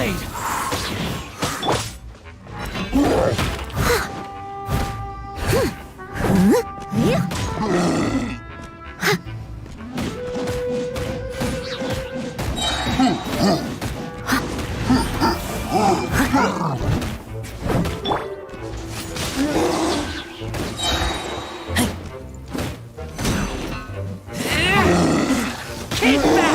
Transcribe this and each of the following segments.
blade! Keep back!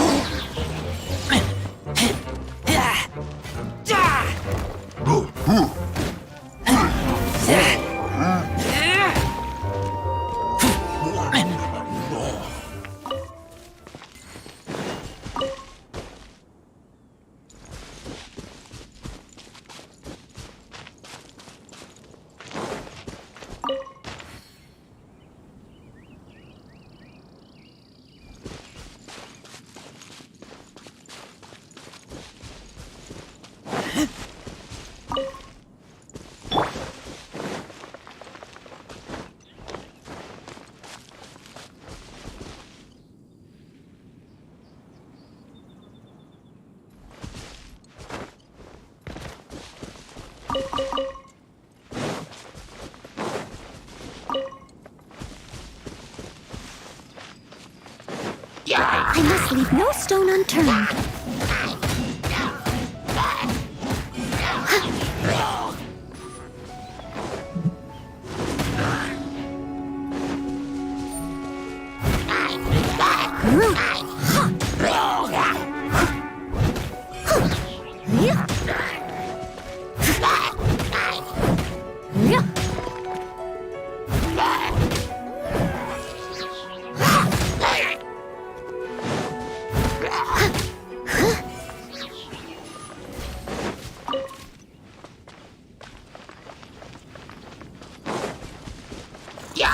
I must leave no stone unturned.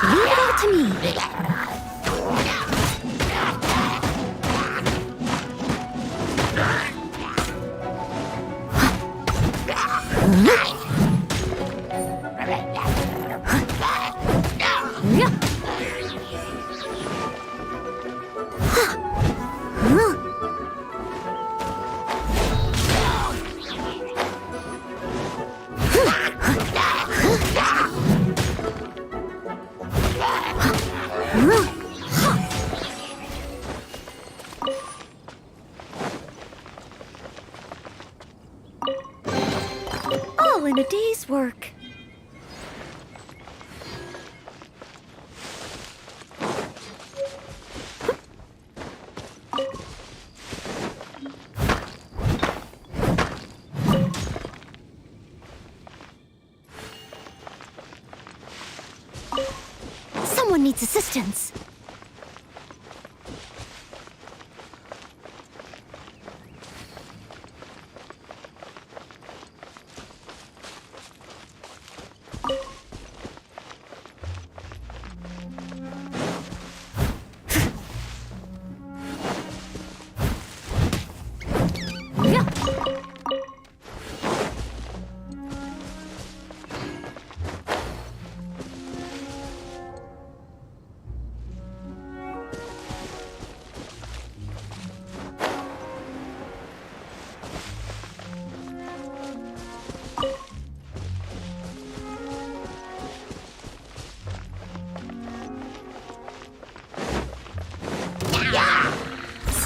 Leave it all to me. All in a day's work. Someone needs assistance.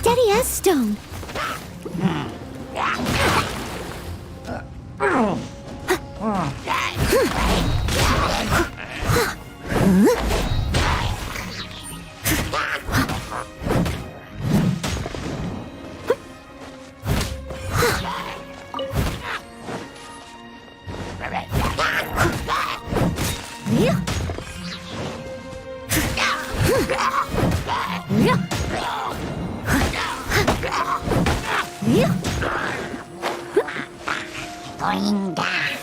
Steady as stone. Going down.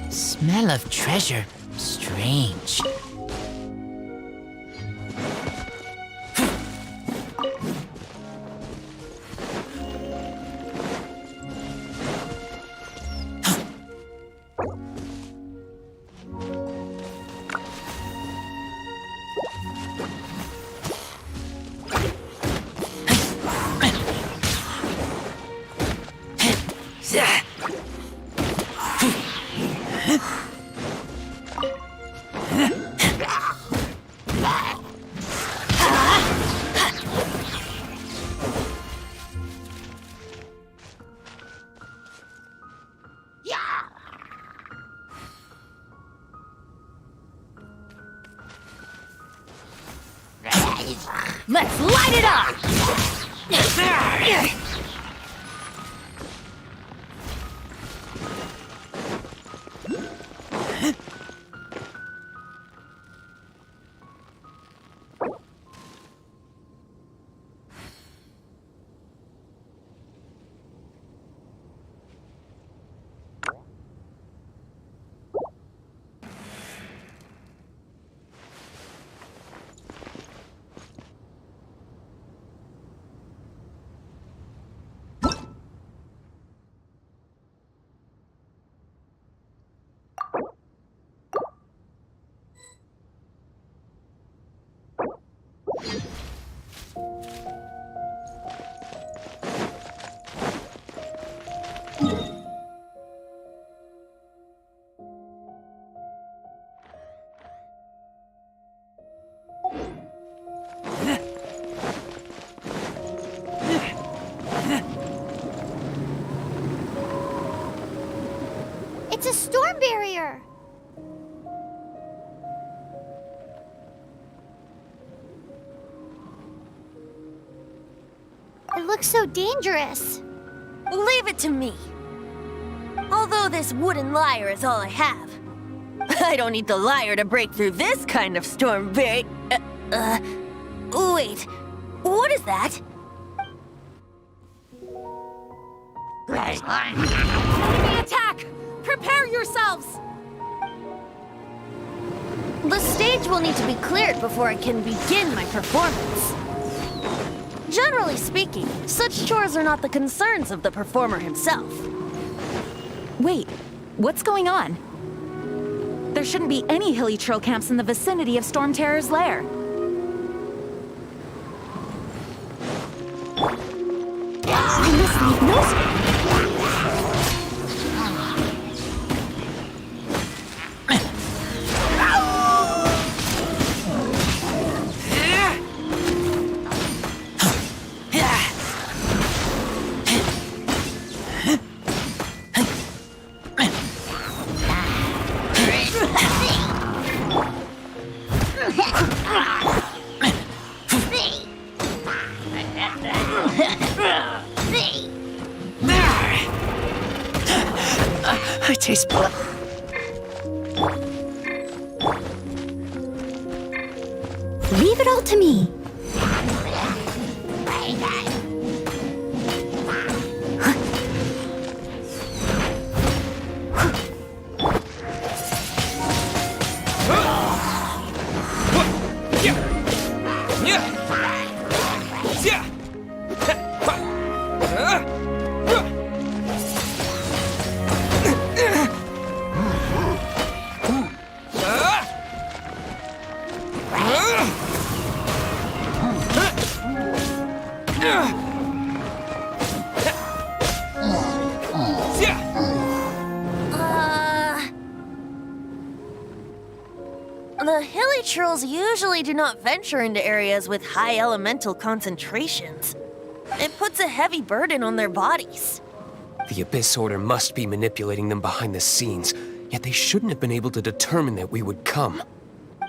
Smell of treasure. Strange. Let's light it up! It's a storm barrier! It looks so dangerous. Leave it to me. Although this wooden lyre is all I have, I don't need the lyre to break through this kind of storm barrier. Wait, what is that? Enemy attack! Prepare yourselves! The stage will need to be cleared before I can begin my performance. Generally speaking, such chores are not the concerns of the performer himself. Wait, what's going on? There shouldn't be any hilly trail camps in the vicinity of Storm Terror's lair. I must leave no I taste blood. Leave it all to me. The hilly trolls usually do not venture into areas with high elemental concentrations. It puts a heavy burden on their bodies. The Abyss Order must be manipulating them behind the scenes, yet they shouldn't have been able to determine that we would come.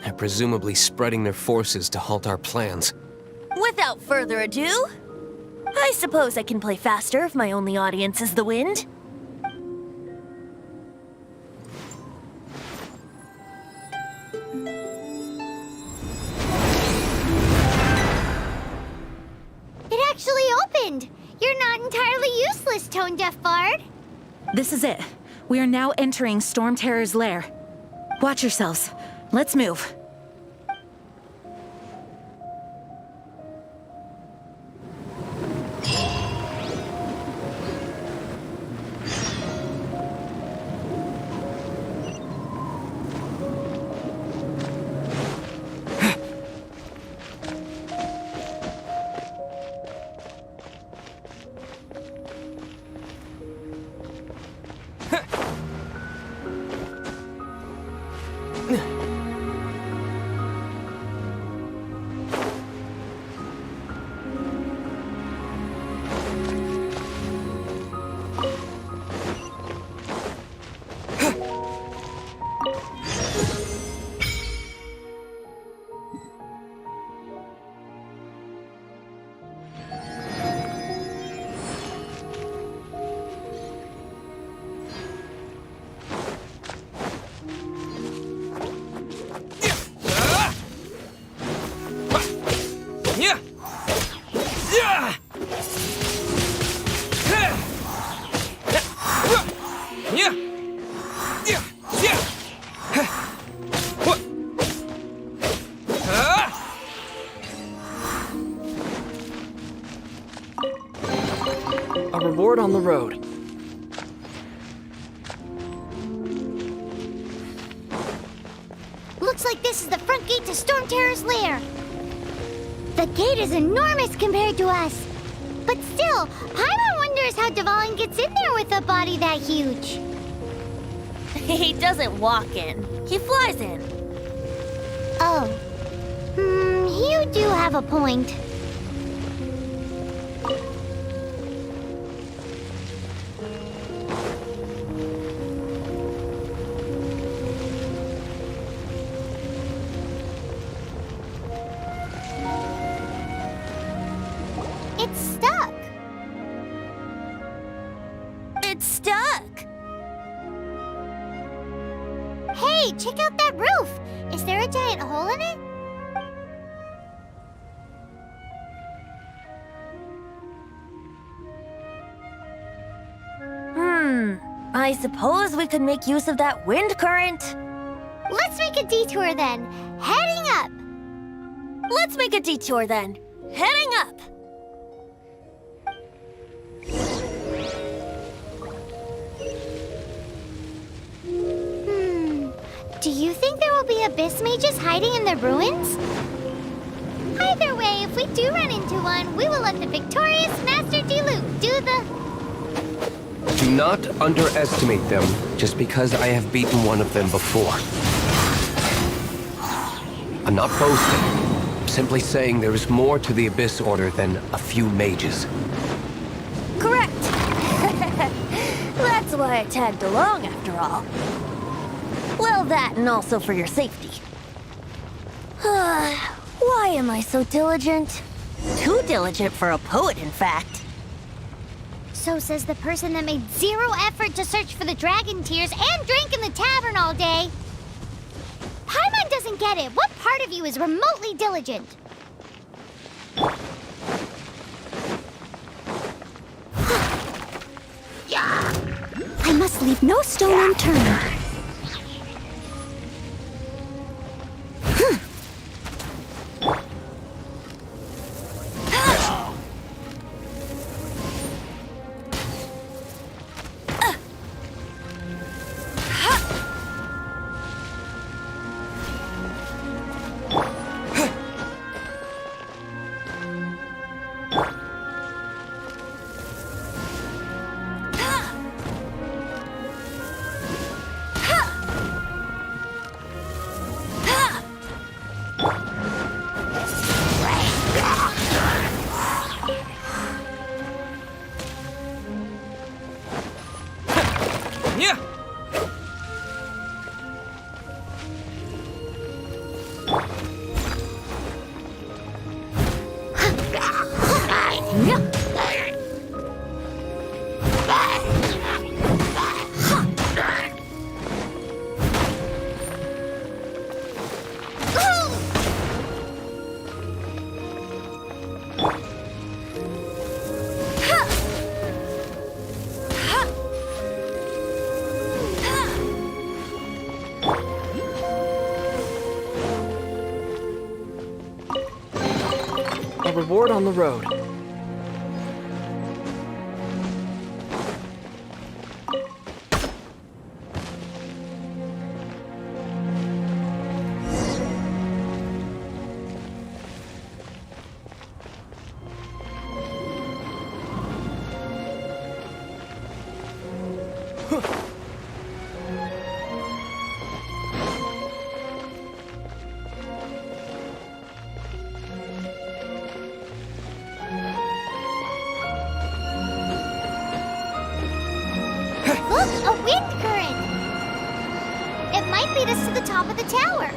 They're presumably spreading their forces to halt our plans. Without further ado, I suppose I can play faster if my only audience is the wind. It actually opened! You're not entirely useless, Tone Deaf Bard. This is it. We are now entering Storm Terror's lair. Watch yourselves. Let's move. A reward on the road. Looks like this is the front gate to Storm Terror's lair. The gate is enormous compared to us. But still, Paimon wonders how Dvalin gets in there with a body that huge. He doesn't walk in, he flies in. Oh. You do have a point. It's stuck. It's stuck. Hey, check out that roof. Is there a giant hole in it? I suppose we could make use of that wind current. Let's make a detour then. Heading up. Let's make a detour then. Heading up. Do you think there will be abyss mages hiding in the ruins? Either way, if we do run into one, we will let the victorious Master Diluc do the... Do not underestimate them just because I have beaten one of them before. I'm not boasting. I'm simply saying there is more to the Abyss Order than a few mages. Correct. That's why I tagged along after all. Well, that and also for your safety. Why am I so diligent? Too diligent for a poet, in fact. So says the person that made zero effort to search for the dragon tears and drank in the tavern all day. Paimon doesn't get it. What part of you is remotely diligent? I must leave no stone unturned. reward on the road. Look, a wind current! It might lead us to the top of the tower.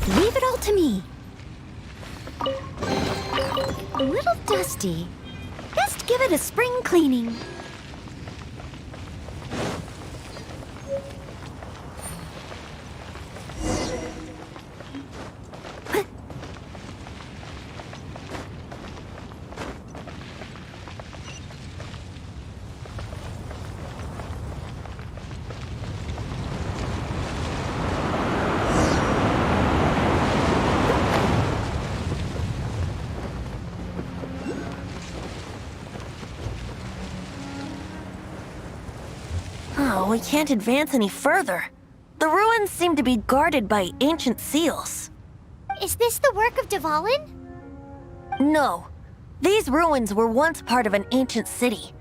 Leave it all to me. A little dusty. Best give it a spring cleaning. Oh, we can't advance any further. The ruins seem to be guarded by ancient seals. Is this the work of Dvalin? No. These ruins were once part of an ancient city.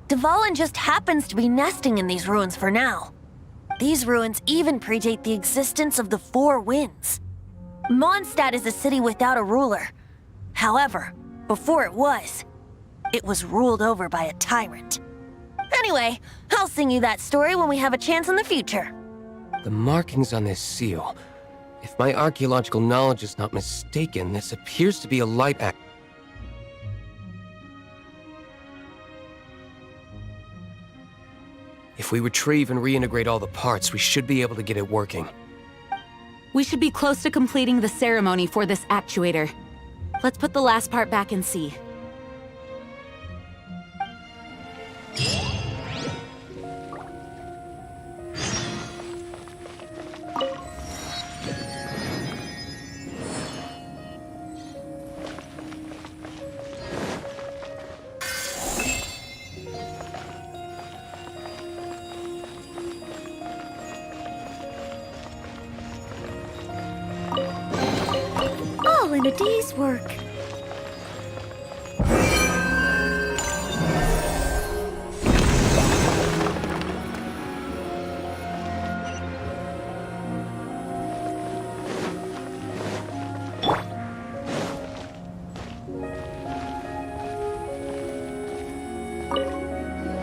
Dvalin just happens to be nesting in these ruins for now. These ruins even predate the existence of the Four Winds. Mondstadt is a city without a ruler. However, before it was ruled over by a tyrant. Anyway, I'll sing you that story when we have a chance in the future. The markings on this seal. If my archaeological knowledge is not mistaken, this appears to be a light act. If we retrieve and reintegrate all the parts, we should be able to get it working. We should be close to completing the ceremony for this actuator. Let's put the last part back and see. All in a day's work.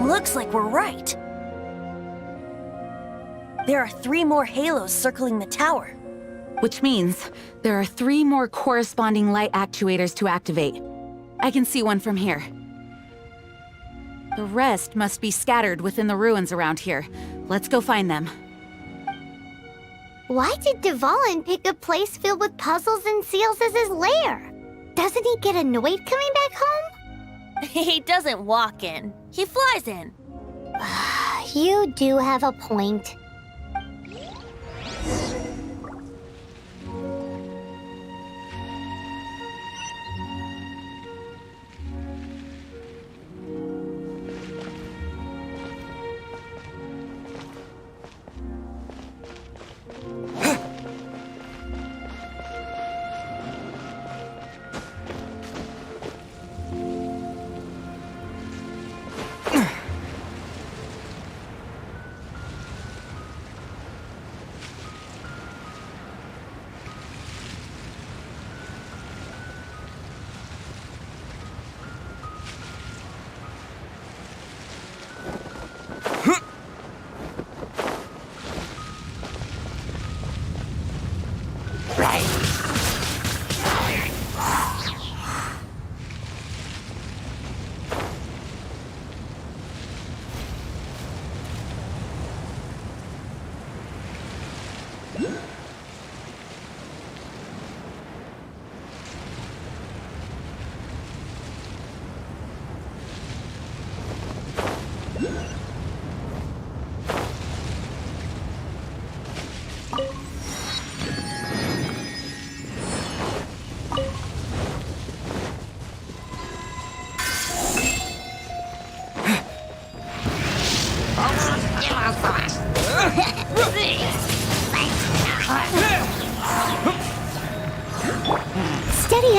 Looks like we're right. There are 3 more halos circling the tower. Which means there are 3 more corresponding light actuators to activate. I can see one from here. The rest must be scattered within the ruins around here. Let's go find them. Why did Dvalin pick a place filled with puzzles and seals as his lair? Doesn't he get annoyed coming back home? He doesn't walk in. He flies in. You do have a point.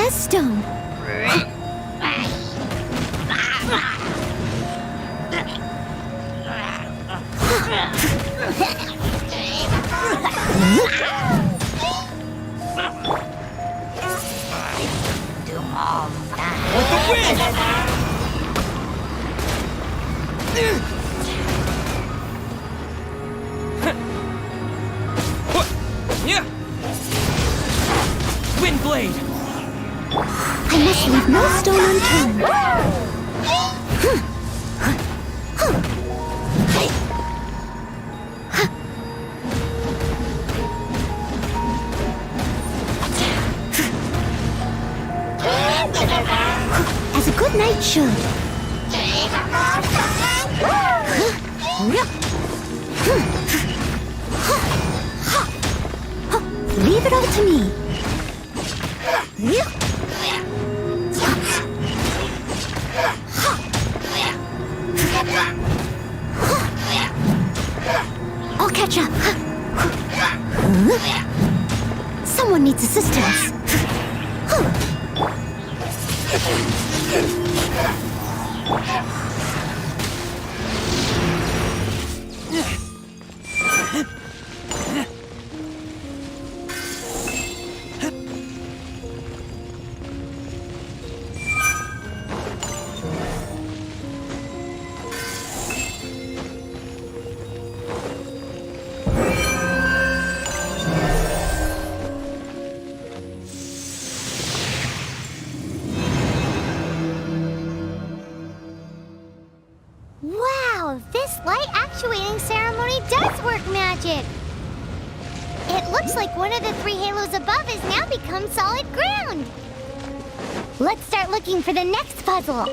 as stone. With the wind! Yeah. Wind blade. I must leave no stone unturned. As a good knight should. Leave it all to me. I'll catch up. Someone needs assistance. Wow, this light actuating ceremony does work magic! It looks like one of the three halos above has now become solid ground! Let's start looking for the next puzzle!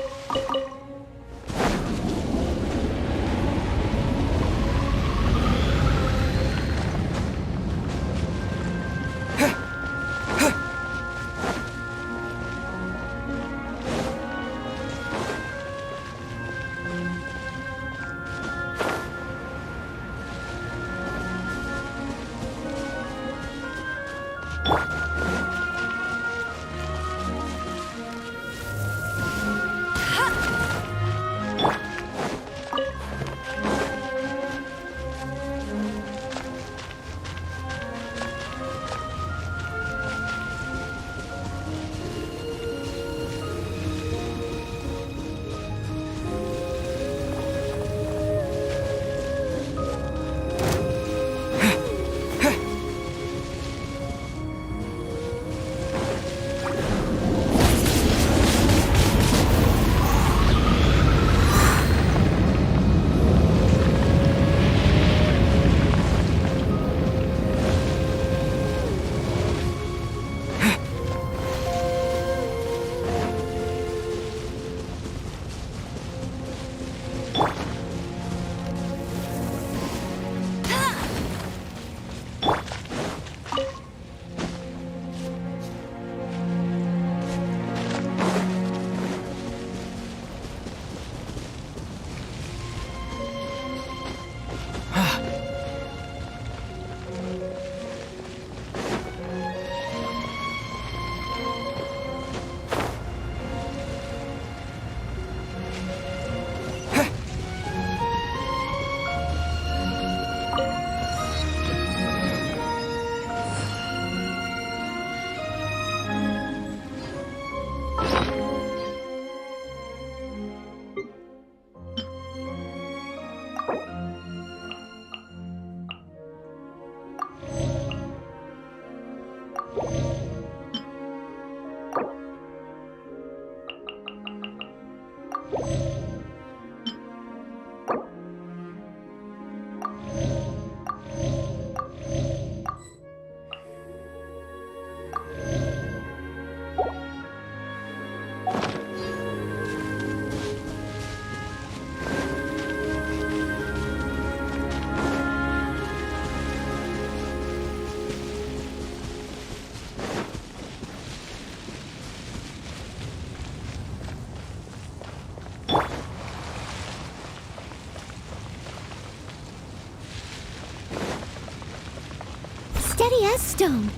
Steady as stone.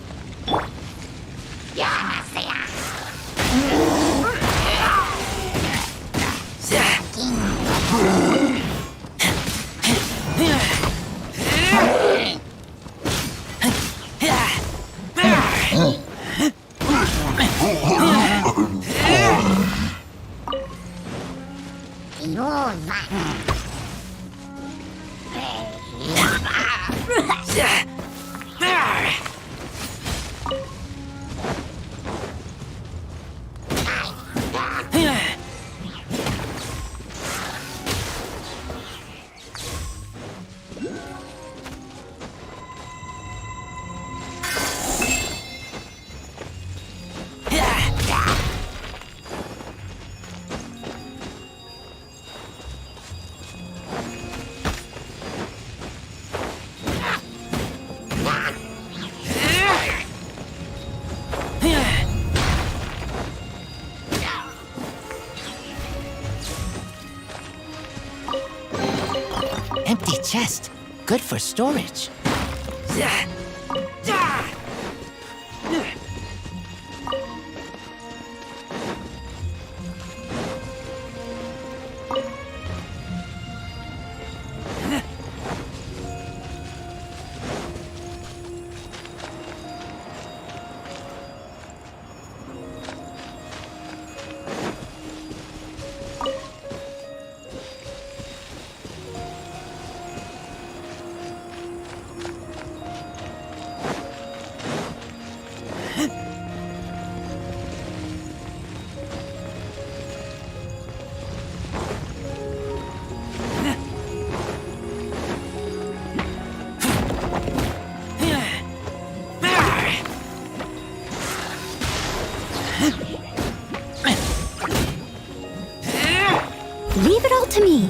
Empty chest. Good for storage. Leave it all to me.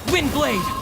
Windblade!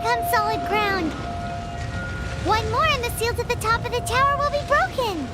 become solid ground. One more and the seals at the top of the tower will be broken.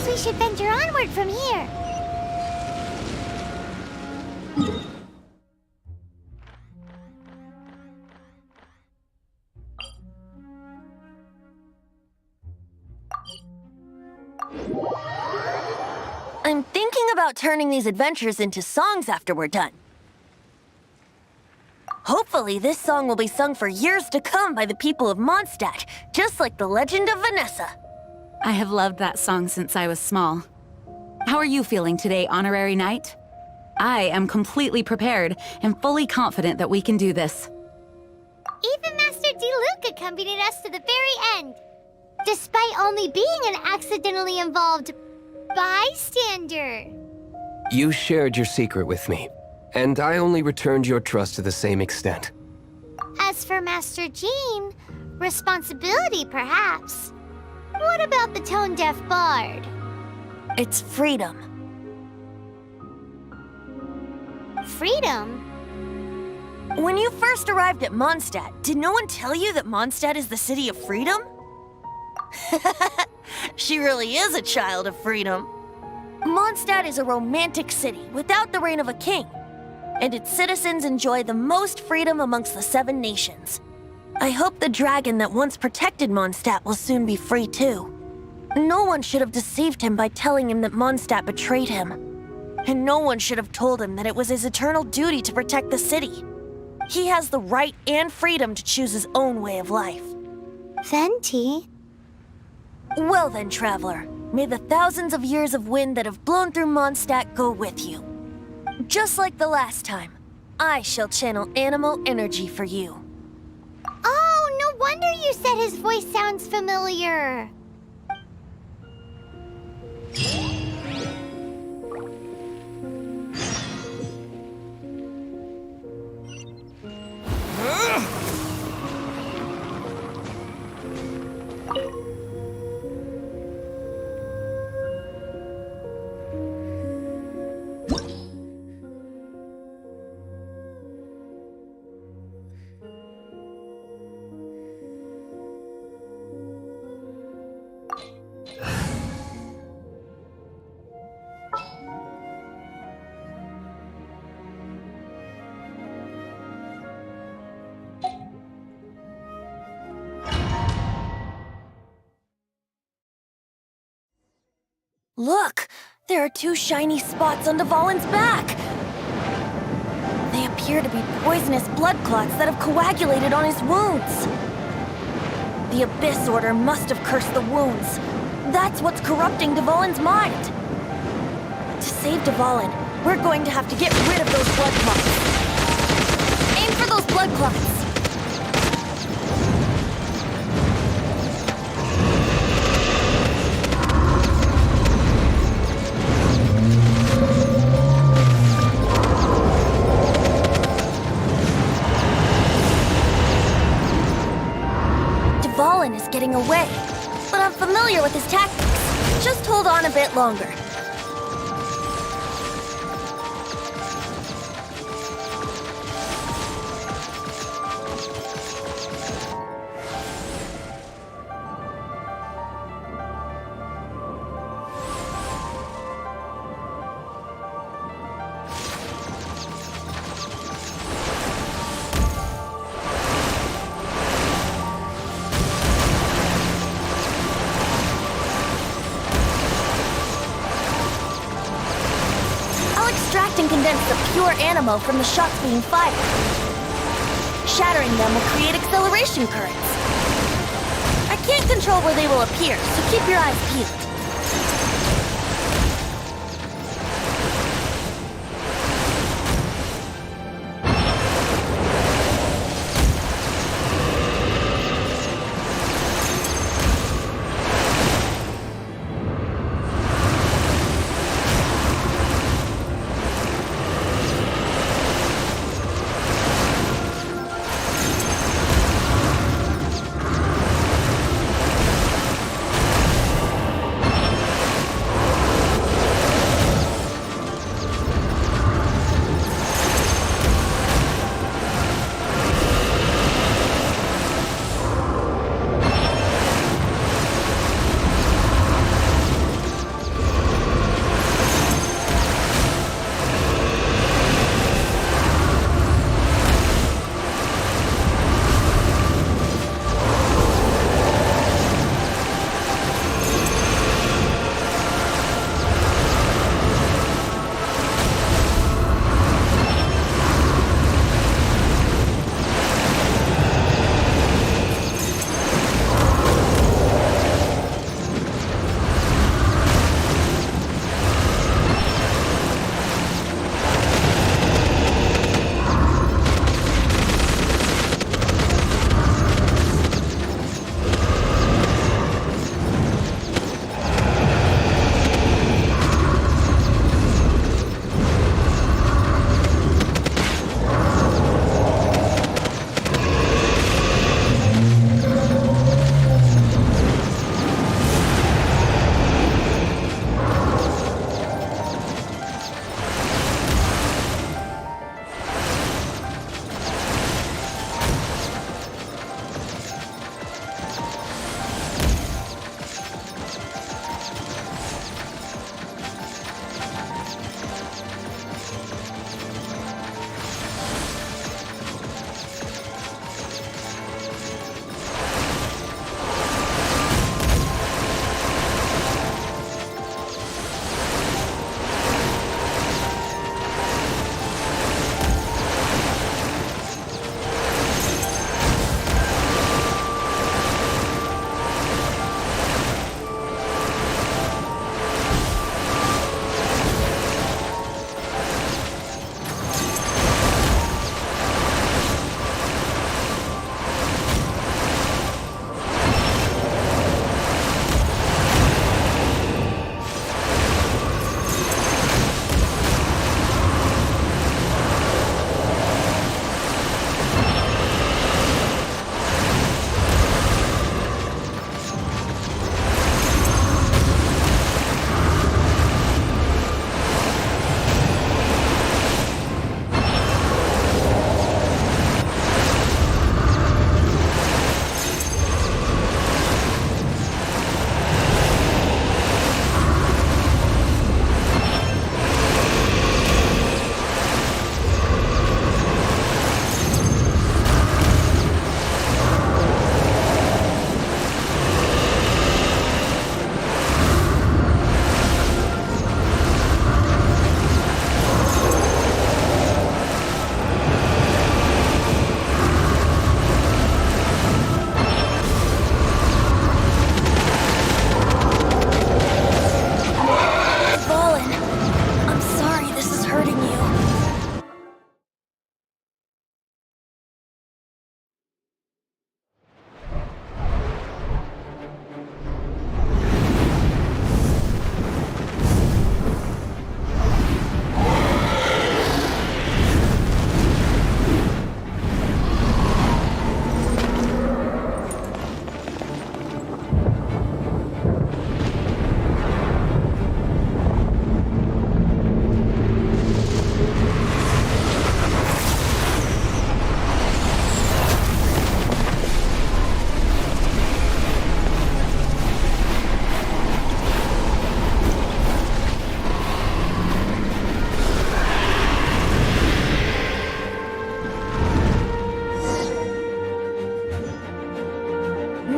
We should venture onward from here. I'm thinking about turning these adventures into songs after we're done. Hopefully, this song will be sung for years to come by the people of Mondstadt, just like the legend of Vanessa. I have loved that song since I was small. How are you feeling today, Honorary Knight? I am completely prepared and fully confident that we can do this. Even Master Diluc accompanied us to the very end, despite only being an accidentally involved bystander. You shared your secret with me, and I only returned your trust to the same extent. As for Master Jean, responsibility perhaps. What about the tone-deaf bard? It's freedom. Freedom? When you first arrived at Mondstadt, did no one tell you that Mondstadt is the city of freedom? She really is a child of freedom. Mondstadt is a romantic city without the reign of a king, and its citizens enjoy the most freedom amongst the 7 nations. I hope the dragon that once protected Mondstadt will soon be free too. No one should have deceived him by telling him that Mondstadt betrayed him. And no one should have told him that it was his eternal duty to protect the city. He has the right and freedom to choose his own way of life. Venti? Well then, traveler, may the thousands of years of wind that have blown through Mondstadt go with you. Just like the last time, I shall channel animal energy for you. Oh, no wonder you said his voice sounds familiar. Look! There are 2 shiny spots on Dvalin's back! They appear to be poisonous blood clots that have coagulated on his wounds. The Abyss Order must have cursed the wounds. That's what's corrupting Dvalin's mind. To save Dvalin, we're going to have to get rid of those blood clots. Aim for those blood clots! Dvalin is getting away, but I'm familiar with his tactics. Just hold on a bit longer. And condense the pure animal from the shots being fired. Shattering them will create acceleration currents. I can't control where they will appear, so keep your eyes peeled.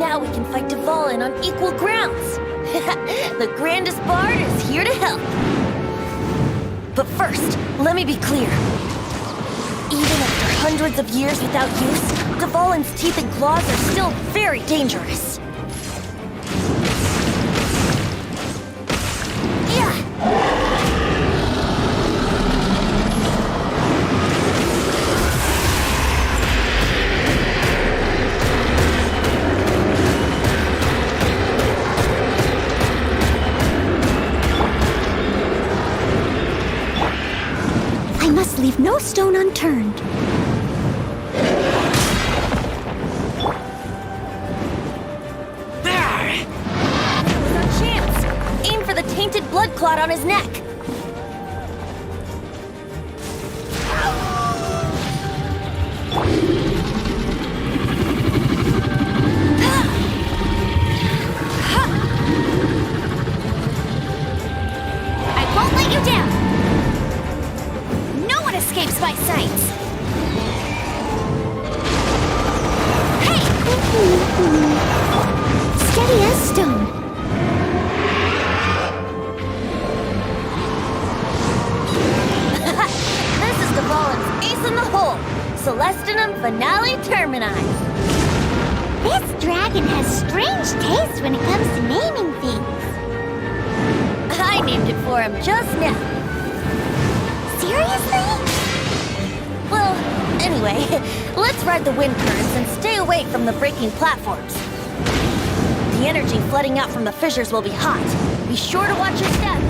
Now we can fight Dvalin on equal grounds. The grandest bard is here to help. But first, let me be clear. Even after hundreds of years without use, Dvalin's teeth and claws are still very dangerous. I must leave no stone unturned. Now's our chance! Aim for the tainted blood clot on his neck! I won't let you down! No one escapes my sights! Hey! Steady as stone. This is Dvalin's ace in the hole! Celestinum Finale Termini! This dragon has strange taste when it comes to naming things. I named it for him just now. Seriously? Well, anyway, let's ride the wind currents and stay away from the breaking platforms. The energy flooding out from the fissures will be hot. Be sure to watch your step.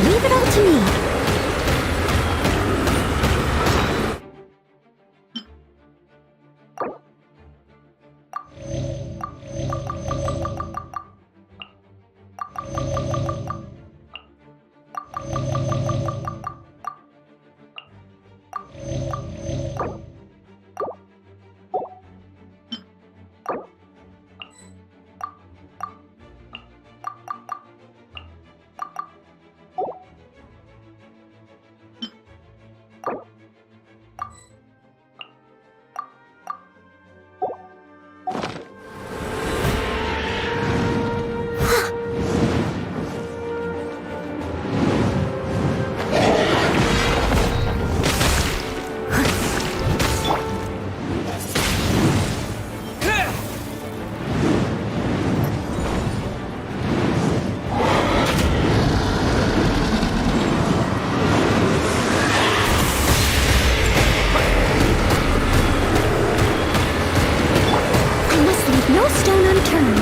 Leave it all to me. No stone unturned.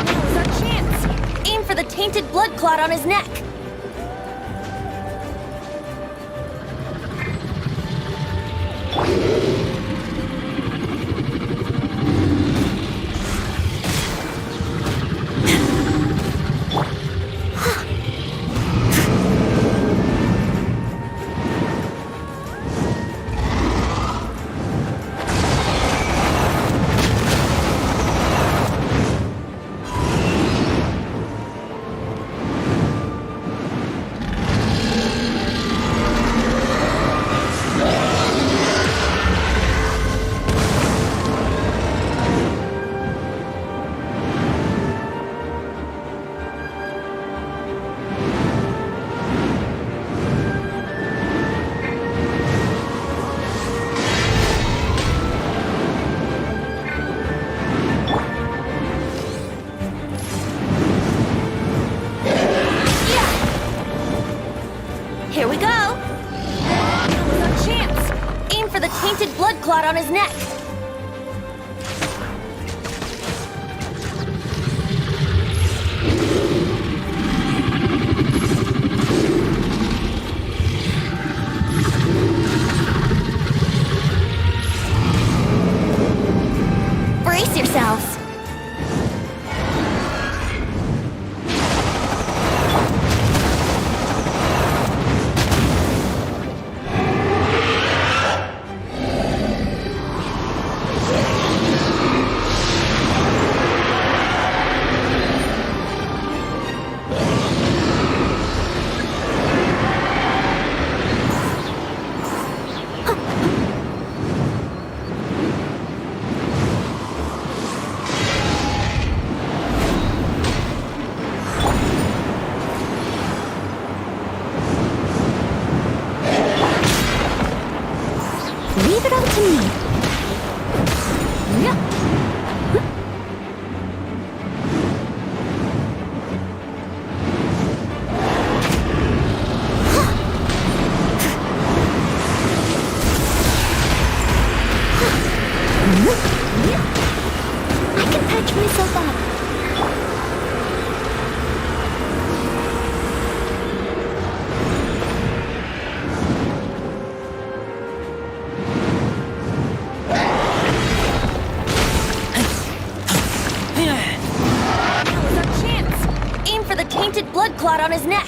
Now's our chance! Aim for the tainted blood clot on his neck! Here we go! Now's our chance! Aim for the tainted blood clot on his neck! Brace yourselves! Leave it all to me. Yeah. I can patch myself up. Now's our chance. Aim for the tainted blood clot on his neck.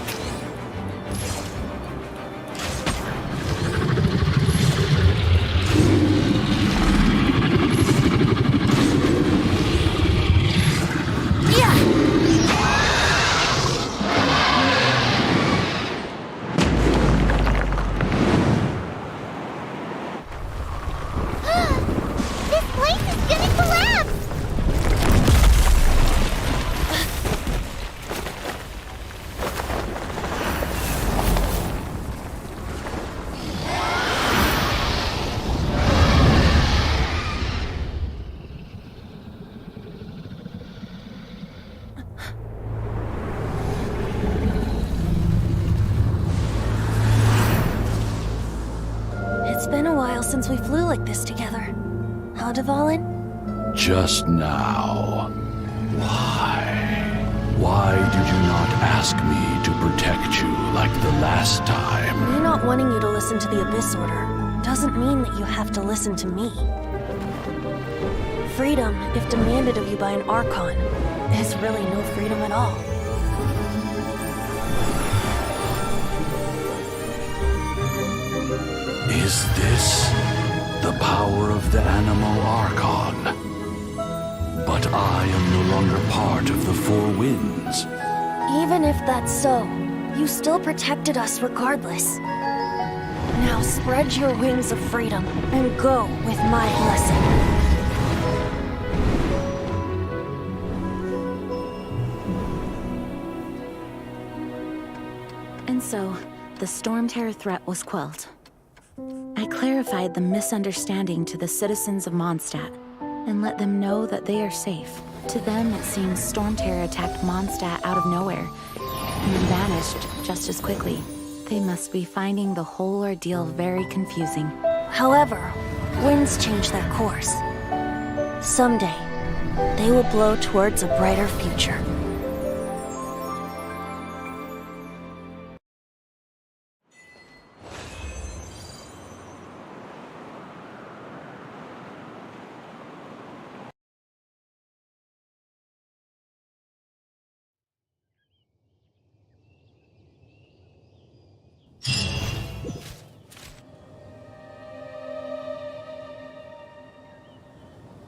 This place is gonna collapse! It's been a while since we flew like this together. Huh, Dvalin? Just now. Why? Why did you not ask me to protect you like the last time? Me not wanting you to listen to the Abyss Order doesn't mean that you have to listen to me. Freedom, if demanded of you by an Archon, is really no freedom at all. Is this the power of the Animal Archon? But I am no longer part of the Four Winds. Even if that's so, you still protected us regardless. Now spread your wings of freedom and go with my blessing. And so, the Storm Terror threat was quelled. I clarified the misunderstanding to the citizens of Mondstadt and let them know that they are safe. To them, it seems Storm Terror attacked Mondstadt out of nowhere and then vanished just as quickly. They must be finding the whole ordeal very confusing. However, winds change their course. Someday, they will blow towards a brighter future.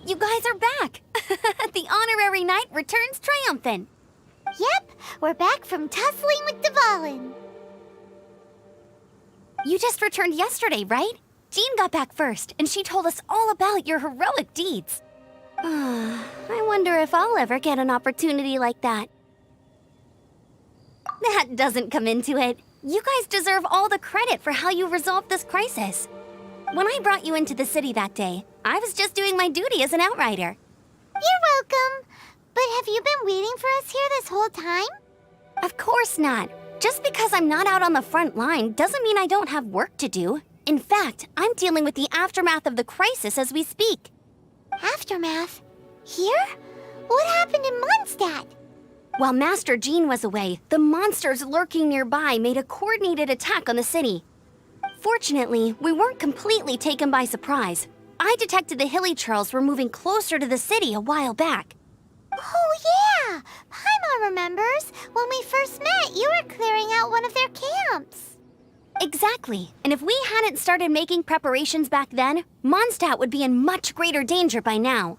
You guys are back! The honorary knight returns triumphant. Yep, we're back from tussling with Dvalin. You just returned yesterday, right? Jean got back first, and she told us all about your heroic deeds. I wonder if I'll ever get an opportunity like that. That doesn't come into it. You guys deserve all the credit for how you resolved this crisis. When I brought you into the city that day, I was just doing my duty as an outrider. You're welcome. But have you been waiting for us here this whole time? Of course not. Just because I'm not out on the front line doesn't mean I don't have work to do. In fact, I'm dealing with the aftermath of the crisis as we speak. Aftermath? Here? What happened in Mondstadt? While Master Jean was away, the monsters lurking nearby made a coordinated attack on the city. Fortunately, we weren't completely taken by surprise. I detected the Hilly Churls were moving closer to the city a while back. Oh, yeah! Paimon remembers. When we first met, you were clearing out one of their camps. Exactly. And if we hadn't started making preparations back then, Mondstadt would be in much greater danger by now.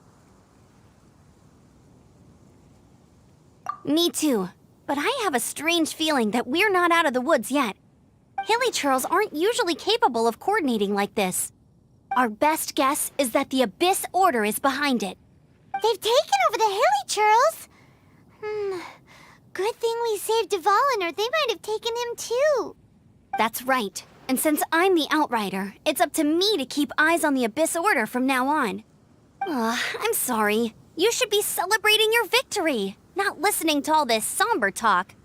Me too. But I have a strange feeling that we're not out of the woods yet. Hilly Churls aren't usually capable of coordinating like this. Our best guess is that the Abyss Order is behind it. They've taken over the Hilly Churls. Good thing we saved Dvalin, or they might have taken him too. That's right. And since I'm the Outrider, it's up to me to keep eyes on the Abyss Order from now on. I'm sorry. You should be celebrating your victory, not listening to all this somber talk.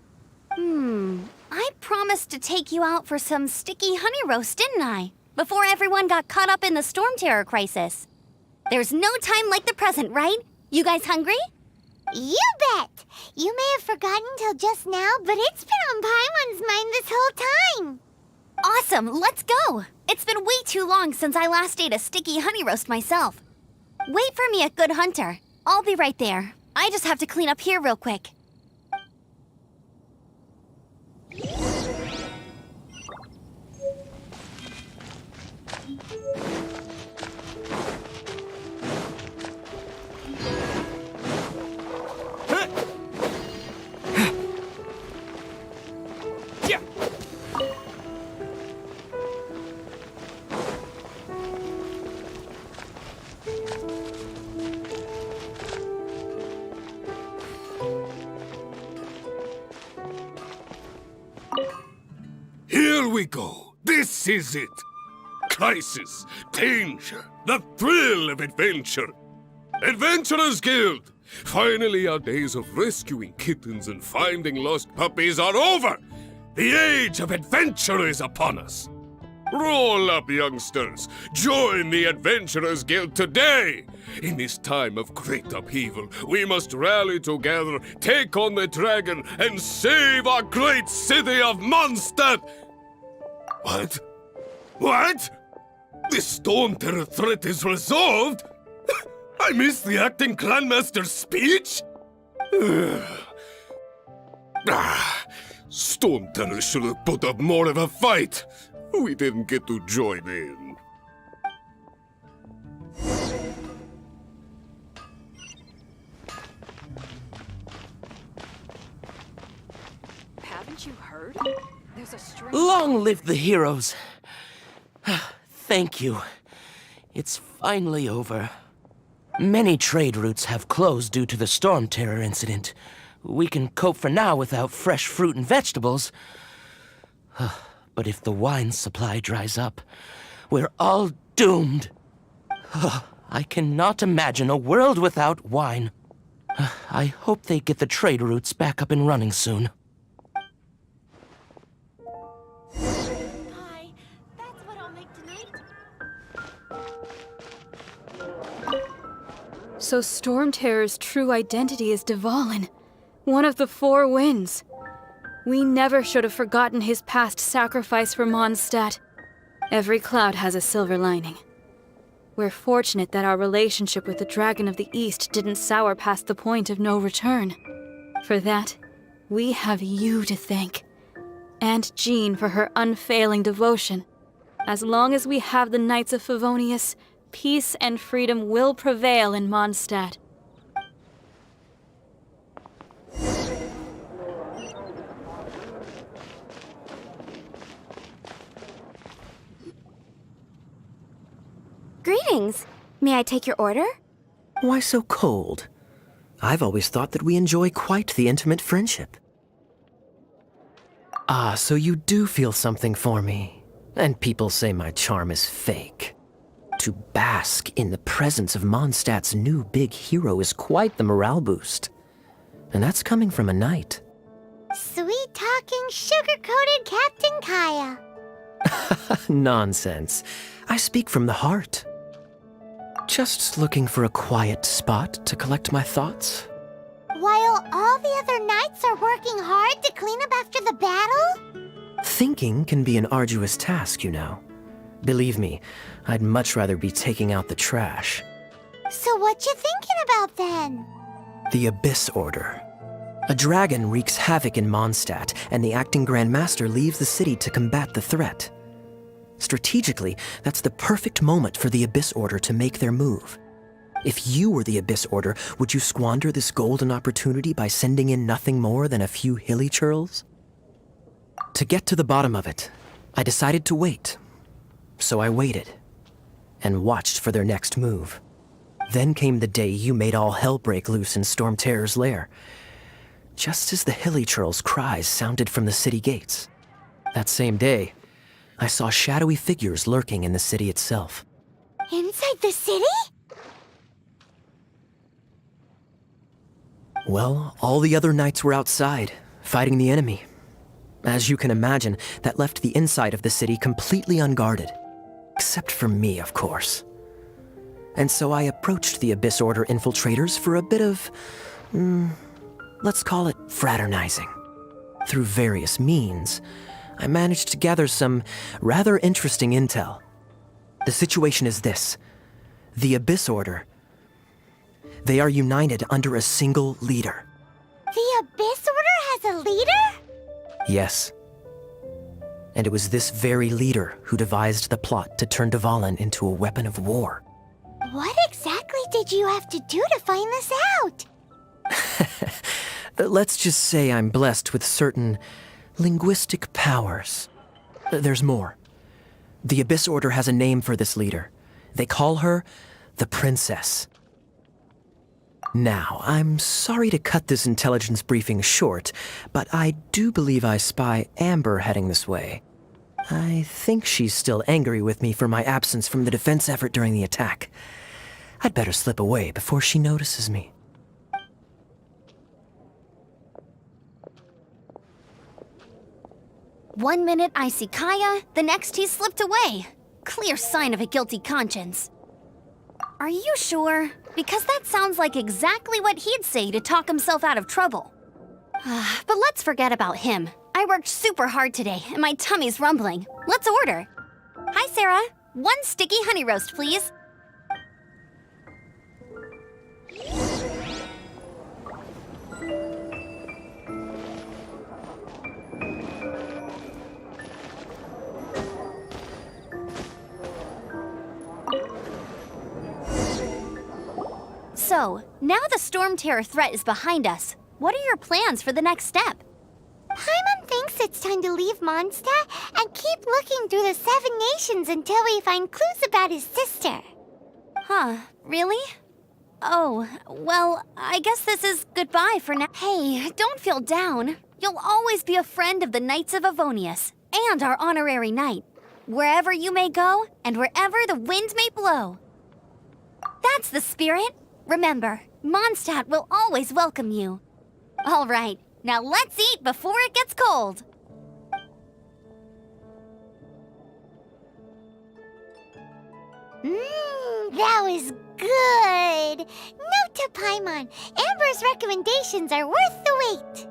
I promised to take you out for some sticky honey roast, didn't I? Before everyone got caught up in the Storm Terror crisis. There's no time like the present, right? You guys hungry? You bet! You may have forgotten till just now, but it's been on Paimon's mind this whole time. Awesome, let's go! It's been way too long since I last ate a sticky honey roast myself. Wait for me at Good Hunter. I'll be right there. I just have to clean up here real quick. Here we go. This is it. Crisis, danger, the thrill of adventure. Adventurers Guild! Finally, our days of rescuing kittens and finding lost puppies are over. The age of adventure is upon us. Roll up, youngsters. Join the Adventurers Guild today. In this time of great upheaval, we must rally together, take on the dragon, and save our great city of Mondstadt. What? What? The Storm Terror threat is resolved? I missed the acting clanmaster's speech? Storm Terror should have put up more of a fight. We didn't get to join in. Haven't you heard? There's a strange... Long live the heroes. Thank you. It's finally over. Many trade routes have closed due to the Storm Terror incident. We can cope for now without fresh fruit and vegetables. But if the wine supply dries up, we're all doomed. I cannot imagine a world without wine. I hope they get the trade routes back up and running soon. Hi, that's what I'll make tonight. So Storm Terror's true identity is Dvalin, one of the Four Winds. We never should have forgotten his past sacrifice for Mondstadt. Every cloud has a silver lining. We're fortunate that our relationship with the Dragon of the East didn't sour past the point of no return. For that, we have you to thank. And Jean for her unfailing devotion. As long as we have the Knights of Favonius, peace and freedom will prevail in Mondstadt. Greetings. May I take your order? Why so cold? I've always thought that we enjoy quite the intimate friendship. Ah, so you do feel something for me. And people say my charm is fake. To bask in the presence of Mondstadt's new big hero is quite the morale boost. And that's coming from a knight. Sweet talk looking, sugar-coated Captain Kaya. Nonsense. I speak from the heart. Just looking for a quiet spot to collect my thoughts. While all the other knights are working hard to clean up after the battle? Thinking can be an arduous task, you know. Believe me, I'd much rather be taking out the trash. So what you thinking about then? The Abyss Order. A dragon wreaks havoc in Mondstadt, and the acting Grand Master leaves the city to combat the threat. Strategically, that's the perfect moment for the Abyss Order to make their move. If you were the Abyss Order, would you squander this golden opportunity by sending in nothing more than a few hilly churls? To get to the bottom of it, I decided to wait. So I waited, and watched for their next move. Then came the day you made all hell break loose in Storm Terror's lair, just as the hilly churls' cries sounded from the city gates. That same day, I saw shadowy figures lurking in the city itself. Inside the city? Well, all the other knights were outside, fighting the enemy. As you can imagine, that left the inside of the city completely unguarded. Except for me, of course. And so I approached the Abyss Order infiltrators for a bit of, let's call it fraternizing. Through various means, I managed to gather some rather interesting intel. The situation is this. The Abyss Order, they are united under a single leader. The Abyss Order has a leader? Yes. And it was this very leader who devised the plot to turn Dvalin into a weapon of war. What exactly did you have to do to find this out? Let's just say I'm blessed with certain linguistic powers. There's more. The Abyss Order has a name for this leader. They call her the Princess. Now, I'm sorry to cut this intelligence briefing short, but I do believe I spy Amber heading this way. I think she's still angry with me for my absence from the defense effort during the attack. I'd better slip away before she notices me. One minute I see Kaya, the next he's slipped away. Clear sign of a guilty conscience. Are you sure? Because that sounds like exactly what he'd say to talk himself out of trouble. But let's forget about him. I worked super hard today, and my tummy's rumbling. Let's order. Hi, Sarah. 1 sticky honey roast, please. So, now the Storm Terror threat is behind us. What are your plans for the next step? Paimon thinks it's time to leave Mondstadt and keep looking through the 7 nations until we find clues about his sister. Huh, really? Oh, well, I guess this is goodbye for now. Hey, don't feel down. You'll always be a friend of the Knights of Avonius, and our honorary knight. Wherever you may go, and wherever the wind may blow. That's the spirit. Remember, Mondstadt will always welcome you. All right, now let's eat before it gets cold. That was good. Note to Paimon, Amber's recommendations are worth the wait.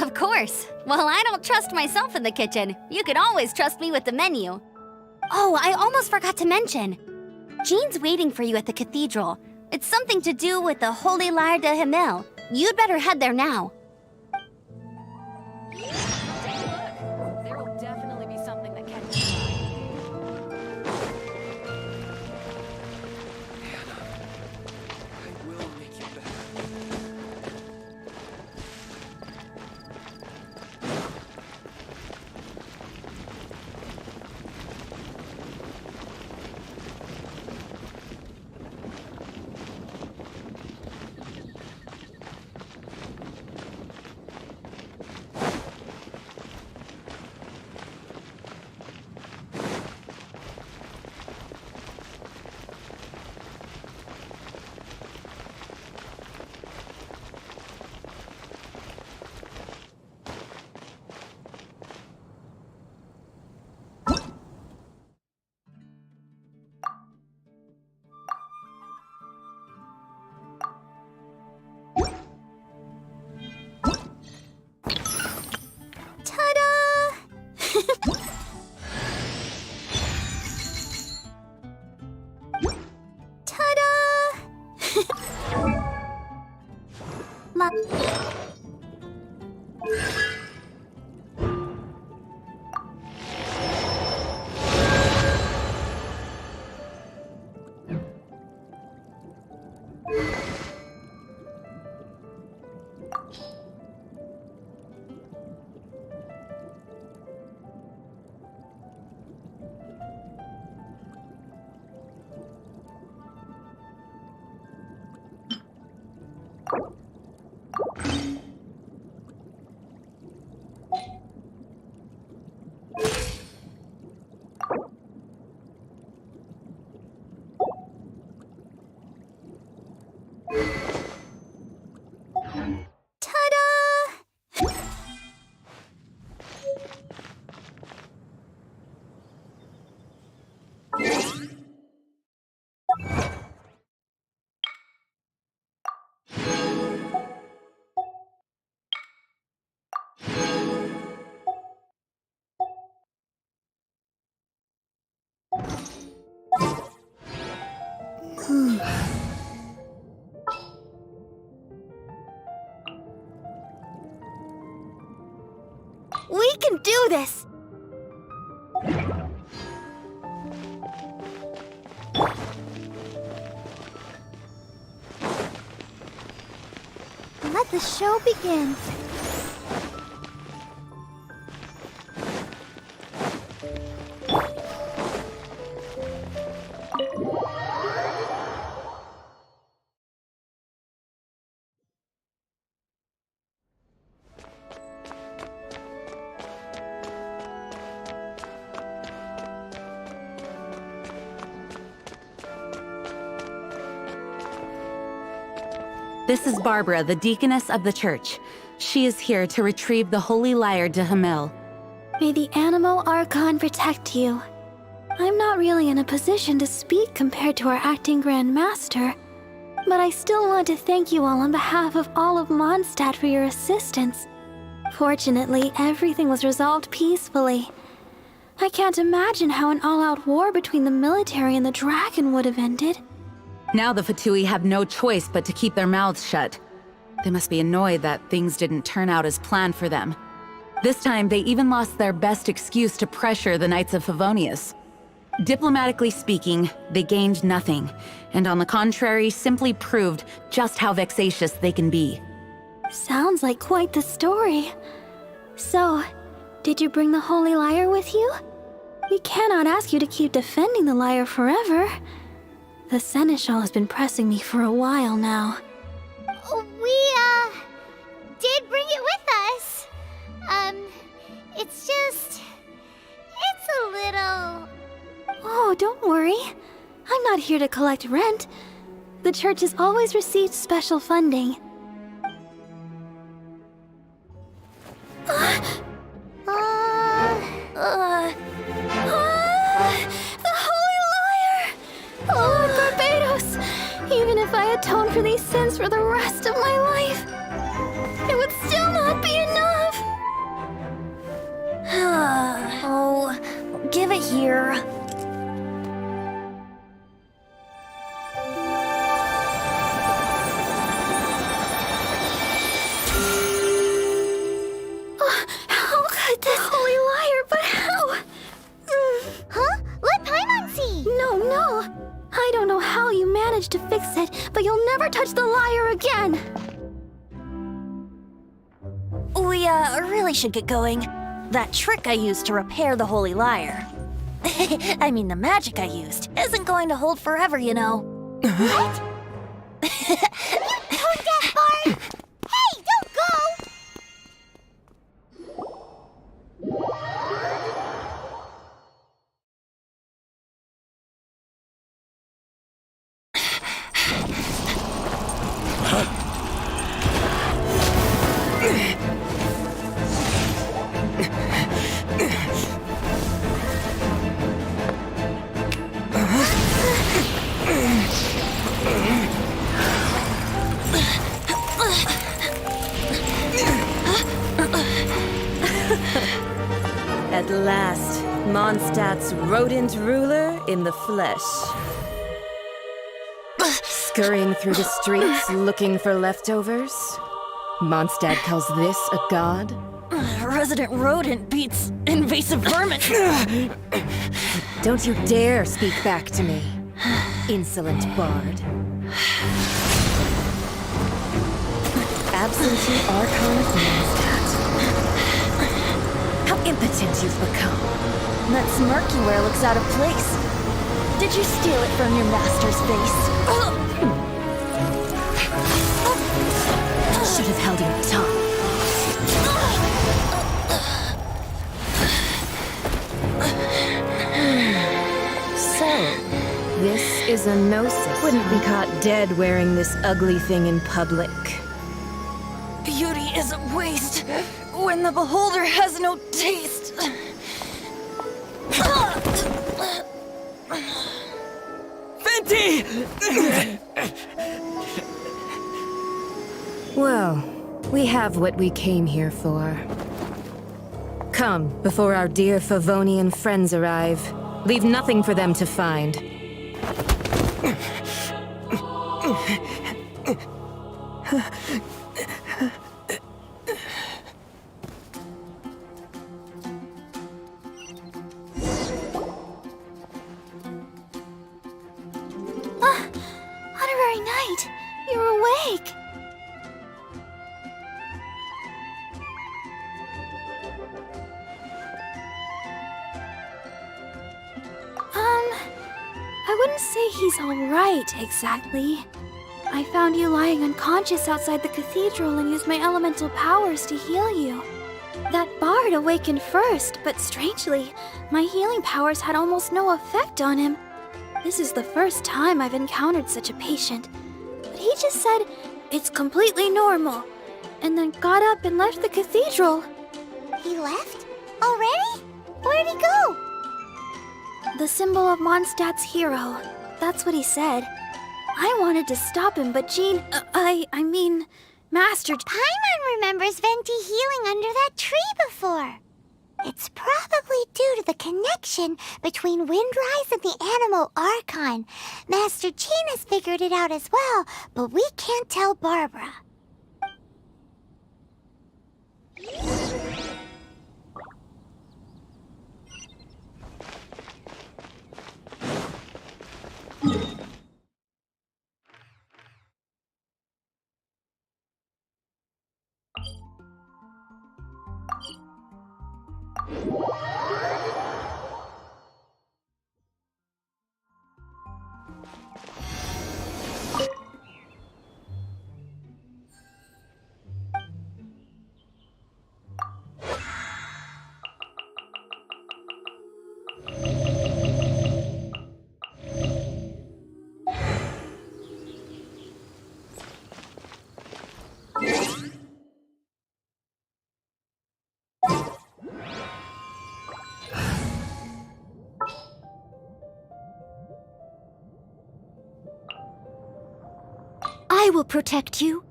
Of course. Well, I don't trust myself in the kitchen. You can always trust me with the menu. Oh, I almost forgot to mention. Jean's waiting for you at the cathedral. It's something to do with the Holy Lyre de Himmel. You'd better head there now. There will definitely be something that catches your eye. I will make you better. We can do this! Let the show begin. This is Barbara, the deaconess of the church. She is here to retrieve the holy lyre to Hamil. May the Animo Archon protect you. I'm not really in a position to speak compared to our acting Grand Master, but I still want to thank you all on behalf of all of Mondstadt for your assistance. Fortunately, everything was resolved peacefully. I can't imagine how an all-out war between the military and the dragon would have ended. Now the Fatui have no choice but to keep their mouths shut. They must be annoyed that things didn't turn out as planned for them. This time, they even lost their best excuse to pressure the Knights of Favonius. Diplomatically speaking, they gained nothing, and on the contrary, simply proved just how vexatious they can be. Sounds like quite the story. So, did you bring the Holy Lyre with you? We cannot ask you to keep defending the lyre forever. The Seneschal has been pressing me for a while now. We, did bring it with us. It's just... it's a little... Oh, don't worry. I'm not here to collect rent. The church has always received special funding. The Holy Lyre! Lord Barbados! Even if I atone for these sins for the rest of my life, it would still not be enough! Oh, give it here. How could this Holy Lyre, but how? Huh? Let Paimon see! No. I don't know how you managed to fix it, but you'll never touch the lyre again! We, really should get going. That trick I used to repair the Holy Lyre. I mean, the magic I used isn't going to hold forever, you know. What? Tone deaf, Bard! Hey, don't go! At last, Mondstadt's rodent ruler in the flesh. Scurrying through the streets looking for leftovers? Mondstadt calls this a god? Resident rodent beats invasive vermin. Don't you dare speak back to me, insolent bard. Absentee Archon of Mondstadt. How impotent you've become. That smirk you wear looks out of place. Did you steal it from your master's face? Should have held your tongue. So, this is a gnosis. Wouldn't be caught dead wearing this ugly thing in public. Beauty is a waste when the beholder has no taste. Venti! Well, we have what we came here for. Come, before our dear Favonian friends arrive. Leave nothing for them to find. Honorary Knight, you're awake. I wouldn't say he's alright, exactly. I found you lying unconscious outside the cathedral and used my elemental powers to heal you. That bard awakened first, but strangely, my healing powers had almost no effect on him. This is the first time I've encountered such a patient. But he just said, it's completely normal, and then got up and left the cathedral. He left? Already? Where'd he go? The symbol of Mondstadt's hero. That's what he said. I wanted to stop him, but I mean, Master... Paimon remembers Venti healing under that tree before. It's probably due to the connection between Windrise and the Animal Archon. Master Jean has figured it out as well, but we can't tell Barbara. I will protect you.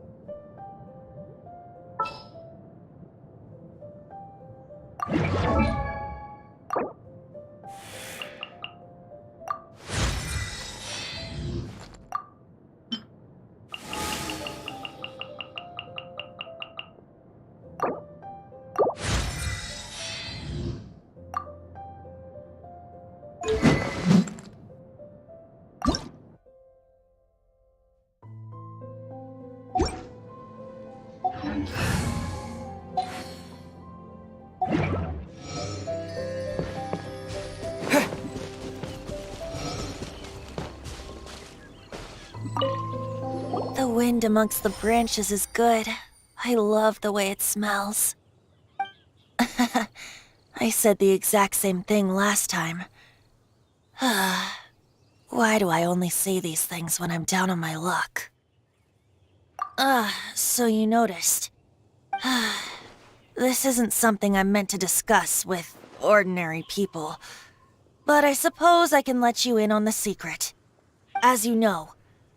The wind amongst the branches is good. I love the way it smells. I said the exact same thing last time. Why do I only say these things when I'm down on my luck? So you noticed. This isn't something I'm meant to discuss with ordinary people. But I suppose I can let you in on the secret. As you know,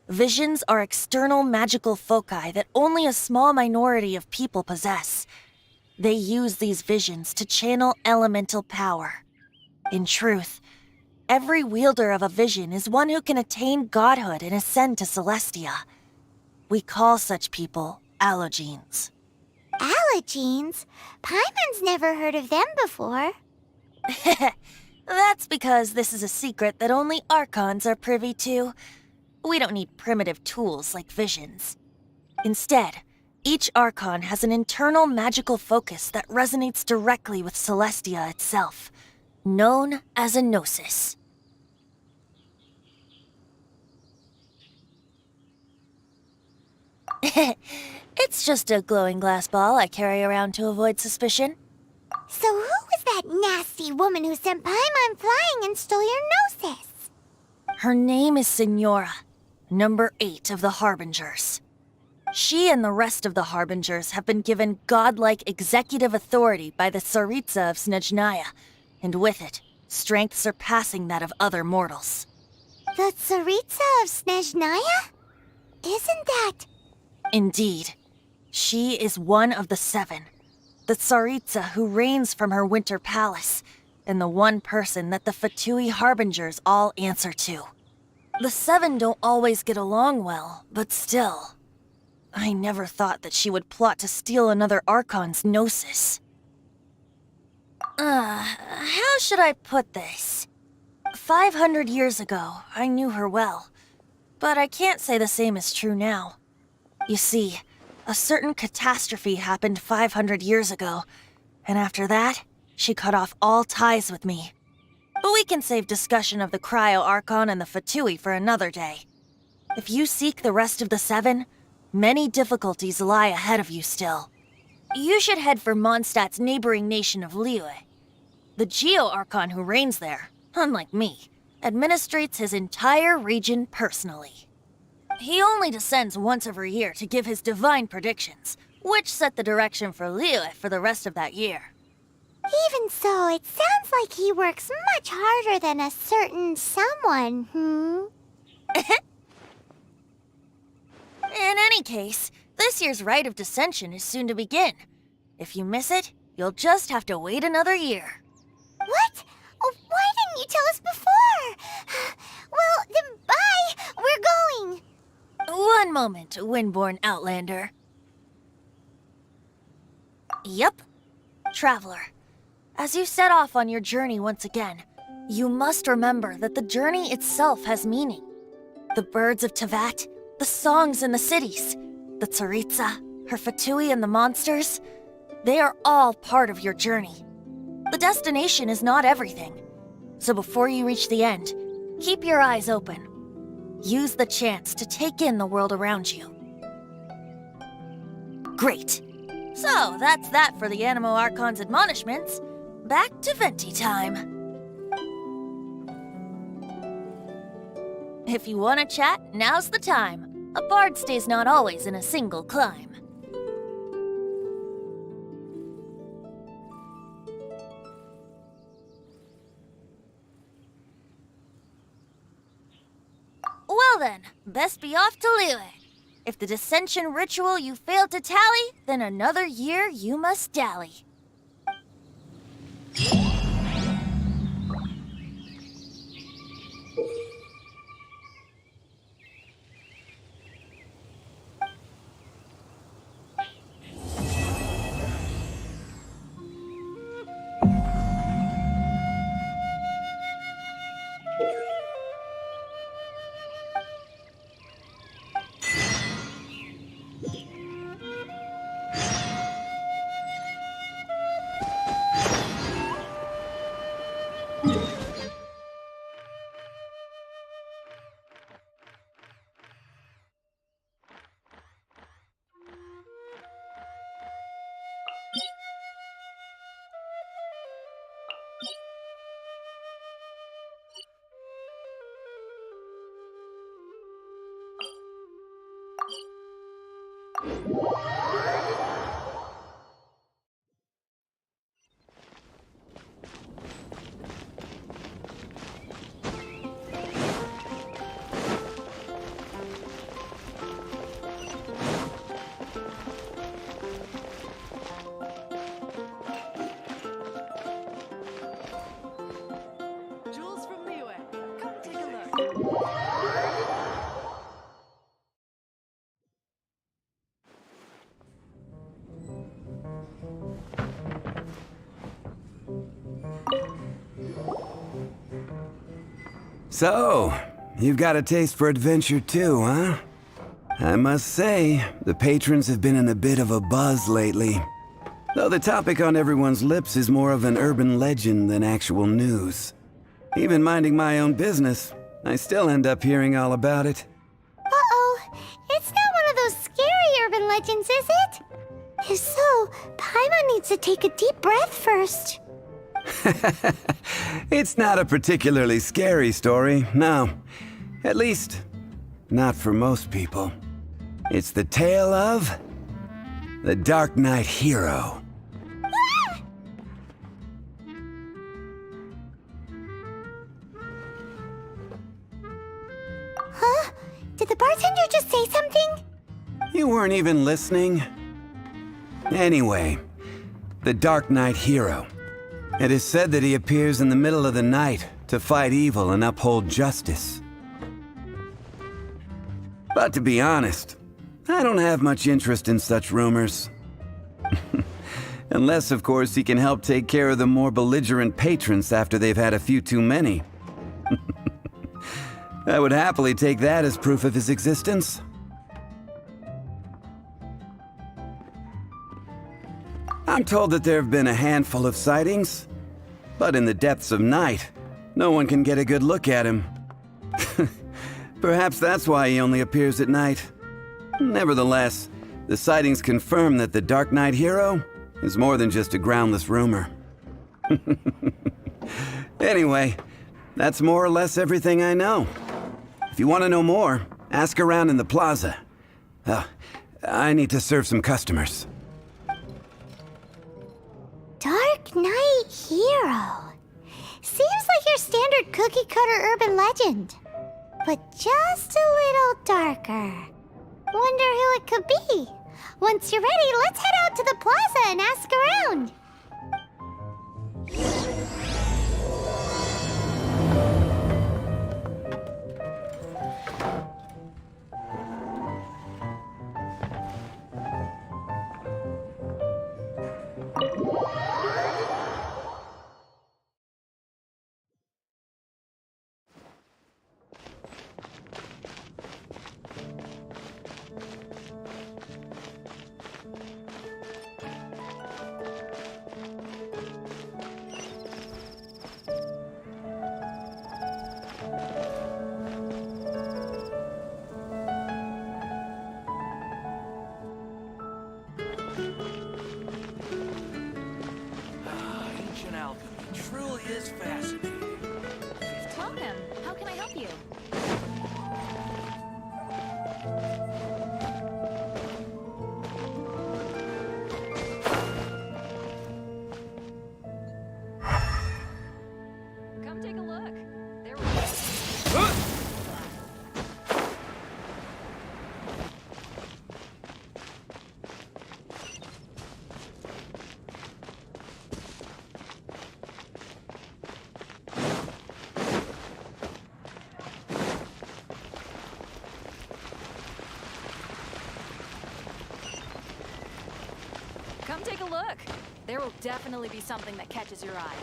visions are external magical foci that only a small minority of people possess. They use these visions to channel elemental power. In truth, every wielder of a vision is one who can attain godhood and ascend to Celestia. We call such people allogenes. Allogenes? Paimon's never heard of them before. That's because this is a secret that only Archons are privy to. We don't need primitive tools like visions. Instead, each Archon has an internal magical focus that resonates directly with Celestia itself, known as a gnosis. It's just a glowing glass ball I carry around to avoid suspicion. So who was that nasty woman who sent Paimon flying and stole your gnosis? Her name is Signora, number 8 of the Harbingers. She and the rest of the Harbingers have been given godlike executive authority by the Tsaritsa of Snezhnaya, and with it, strength surpassing that of other mortals. The Tsaritsa of Snezhnaya? Isn't that... Indeed. She is one of the 7, the Tsaritsa who reigns from her winter palace, and the one person that the Fatui Harbingers all answer to. The Seven don't always get along well, but still. I never thought that she would plot to steal another Archon's Gnosis. How should I put this? 500 years ago, I knew her well. But I can't say the same is true now. You see, a certain catastrophe happened 500 years ago, and after that, she cut off all ties with me. But we can save discussion of the Cryo Archon and the Fatui for another day. If you seek the rest of the Seven, many difficulties lie ahead of you still. You should head for Mondstadt's neighboring nation of Liyue. The Geo Archon who reigns there, unlike me, administrates his entire region personally. He only descends once every year to give his divine predictions, which set the direction for Liyue for the rest of that year. Even so, it sounds like he works much harder than a certain someone, In any case, this year's Rite of Descension is soon to begin. If you miss it, you'll just have to wait another year. What? Oh, why didn't you tell us before? Well, then bye! We're going! One moment, Windborn Outlander. Yep. Traveler, as you set off on your journey once again, you must remember that the journey itself has meaning. The birds of Tevat, the songs in the cities, the Tsaritsa, her Fatui and the monsters, they are all part of your journey. The destination is not everything. So before you reach the end, keep your eyes open. Use the chance to take in the world around you. Great. So that's that for the Animo Archon's admonishments. Back to Venti time. If you want to chat, now's the time. A bard stays not always in a single clime. Well then, best be off to Liyue. If the Dissension ritual you failed to tally, then another year you must dally. So, you've got a taste for adventure too, huh? I must say, the patrons have been in a bit of a buzz lately. Though the topic on everyone's lips is more of an urban legend than actual news. Even minding my own business, I still end up hearing all about it. Uh-oh. It's not one of those scary urban legends, is it? If so, Paimon needs to take a deep breath first. It's not a particularly scary story, no. At least, not for most people. It's the tale of the Dark Knight hero. Ah! Huh? Did the bartender just say something? You weren't even listening? Anyway, the Dark Knight hero. It is said that he appears in the middle of the night to fight evil and uphold justice. But to be honest, I don't have much interest in such rumors. Unless, of course, he can help take care of the more belligerent patrons after they've had a few too many. I would happily take that as proof of his existence. I'm told that there have been a handful of sightings, but in the depths of night, no one can get a good look at him. Perhaps that's why he only appears at night. Nevertheless, the sightings confirm that the Dark Knight hero is more than just a groundless rumor. Anyway, that's more or less everything I know. If you want to know more, ask around in the plaza. I need to serve some customers. Dark Knight hero. Seems like your standard cookie-cutter urban legend. But just a little darker. Wonder who it could be. Once you're ready, let's head out to the plaza and ask around. Ancient alchemy truly is fascinating. Welcome. How can I help you? Come take a look. There we go. Come take a look. There will definitely be something that catches your eye.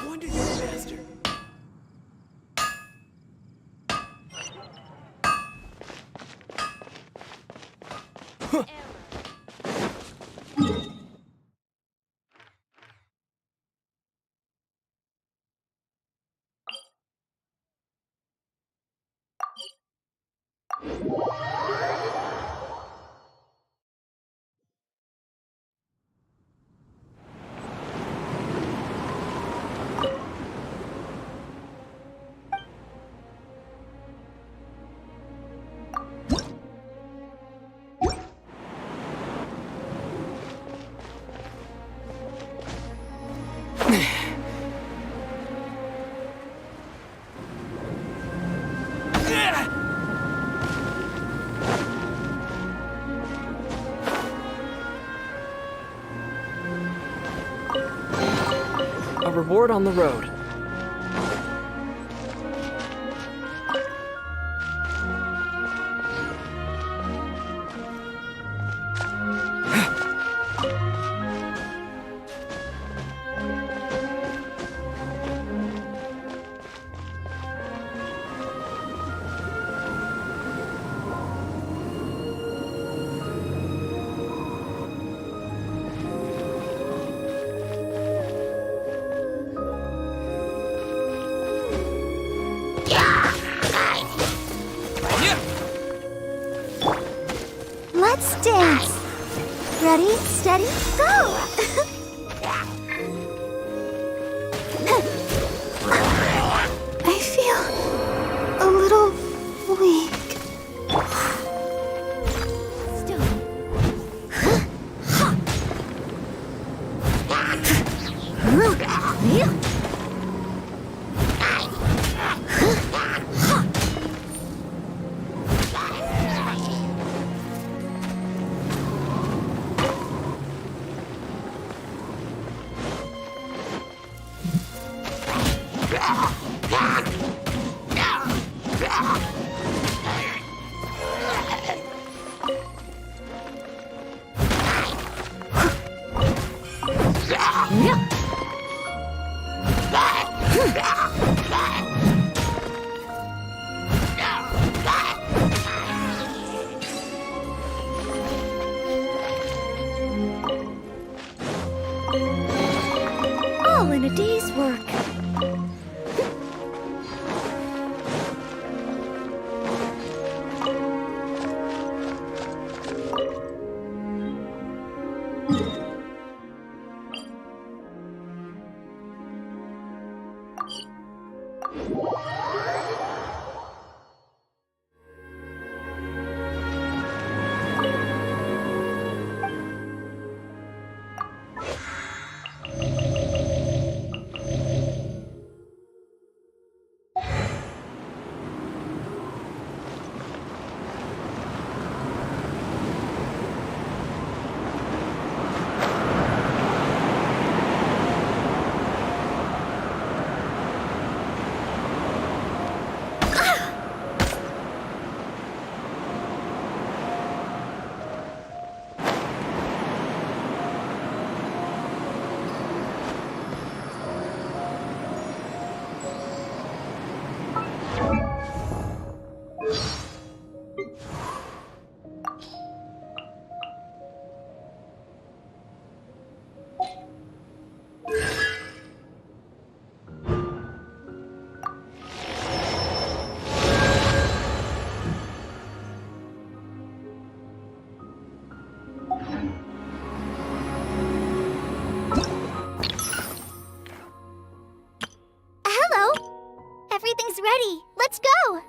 Wonder you're a master. A reward on the road. Ready, steady, go! I feel a little weak. All in a day's work. Everything's ready. Let's go!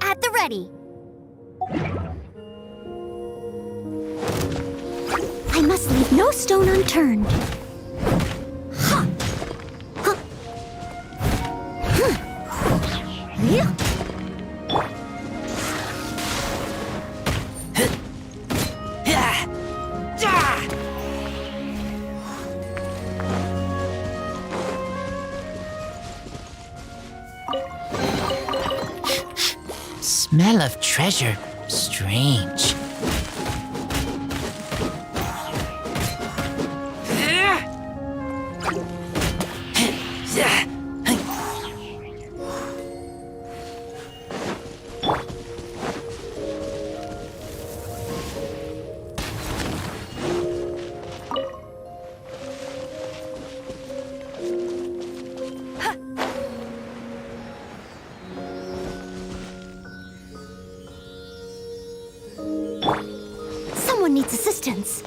At the ready. I must leave no stone unturned. Ha! Ha! Yeah. Smell of treasure. Strange. Someone needs assistance.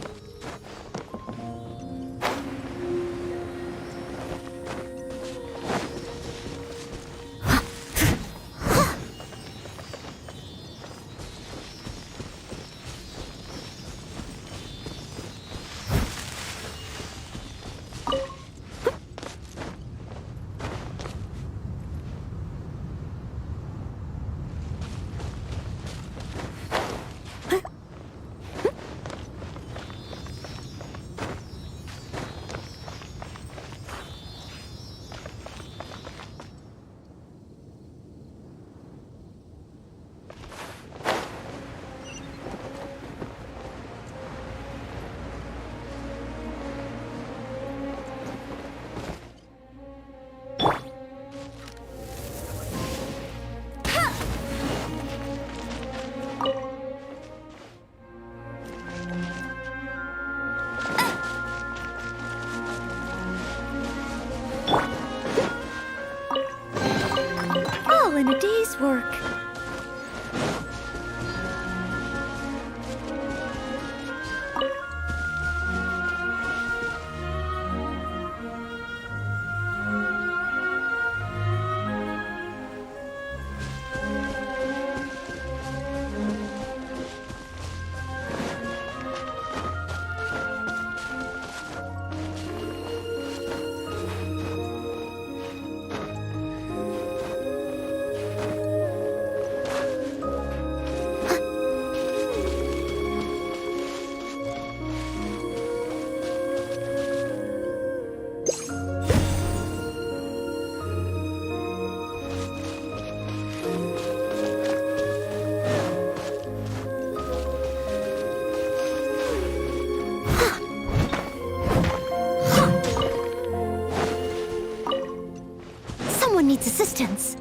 assistance.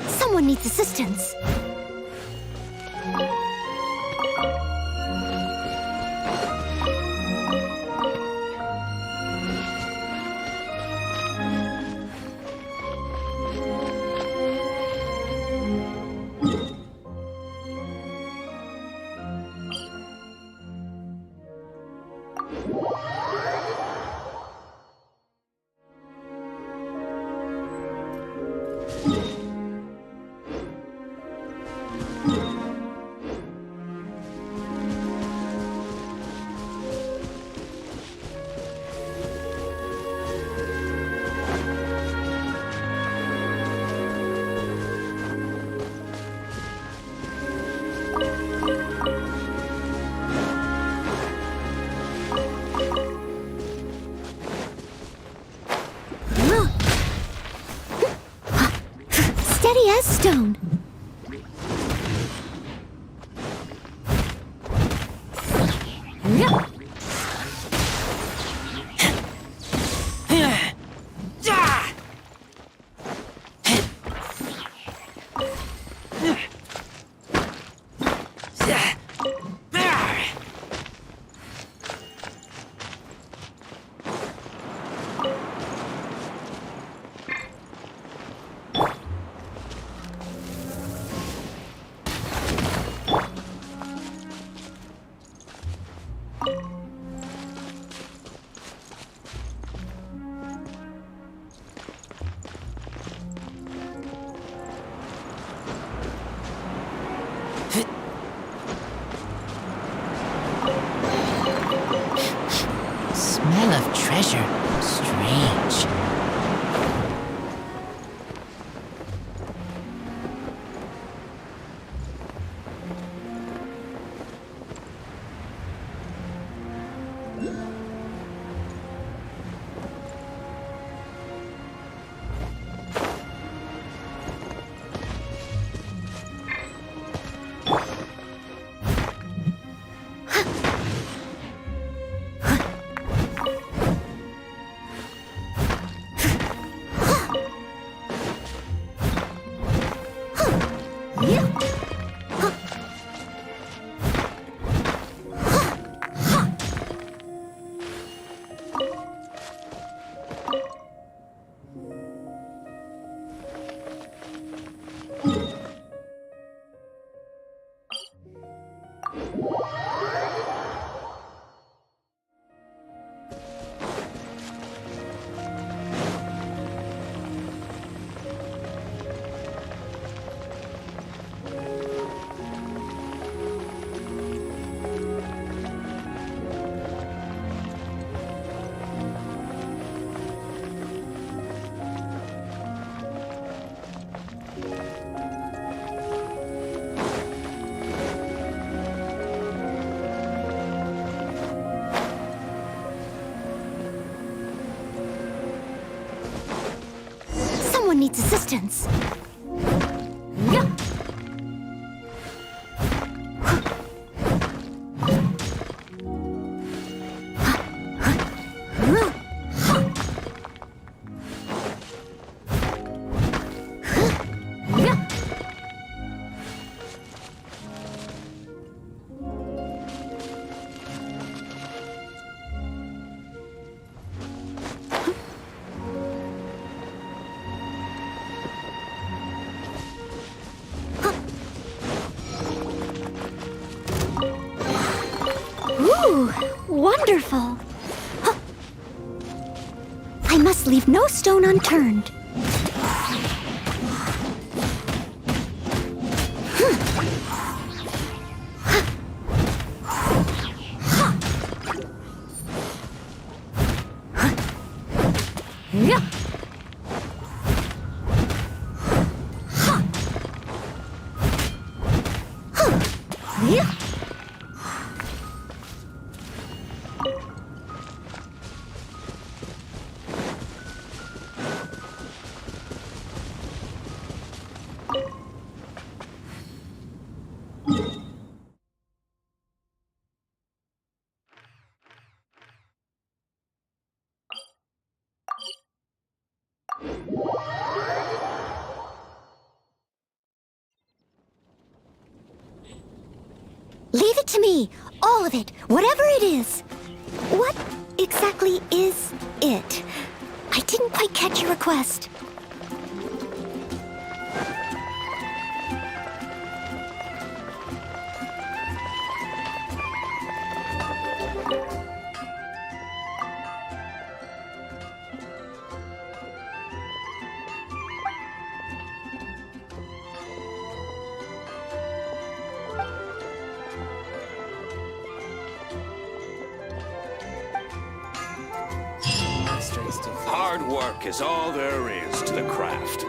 Someone needs assistance. Steady as stone. Smell of treasure. Strange. Someone needs assistance. Ooh, wonderful. Huh. I must leave no stone unturned. to me! All of it, whatever it is! What exactly is it? I didn't quite catch your request. Hard work is all there is to the craft.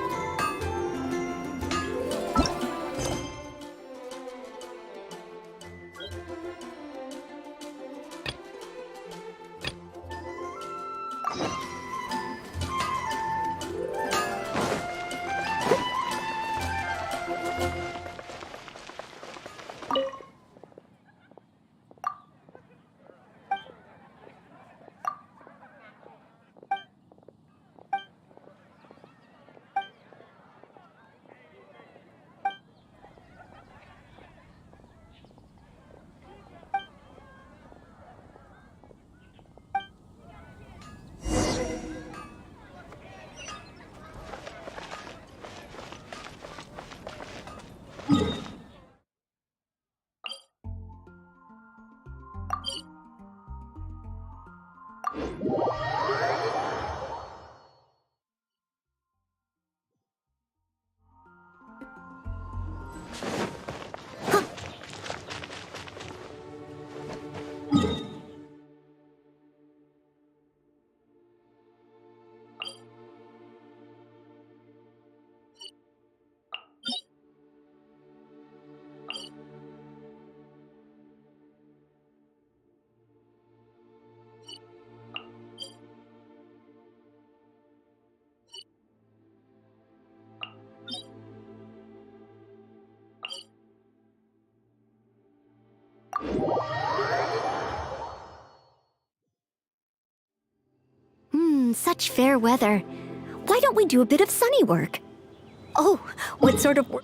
Such fair weather. Why don't we do a bit of sunny work? Oh, what sort of work?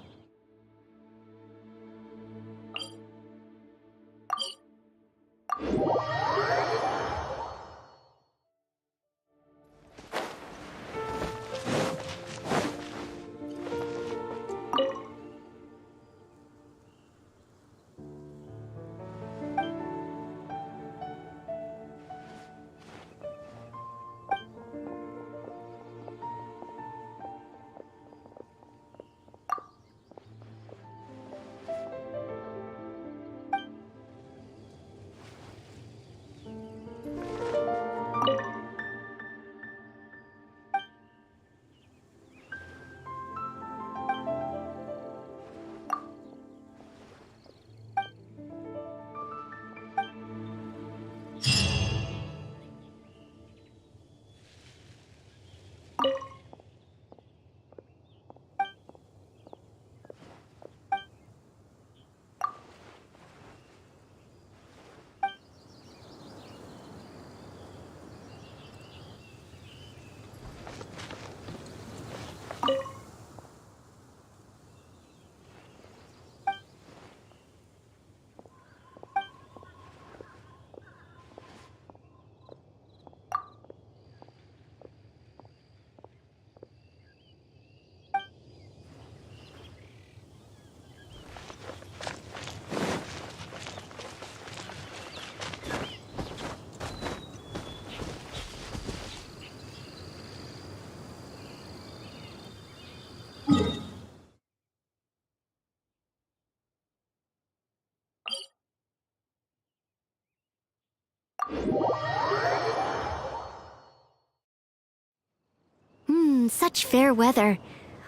Such fair weather.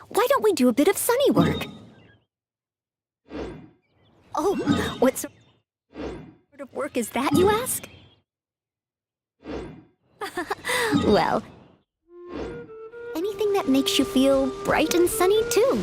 Why don't we do a bit of sunny work? Oh, what sort of work is that, you ask? Well, anything that makes you feel bright and sunny, too.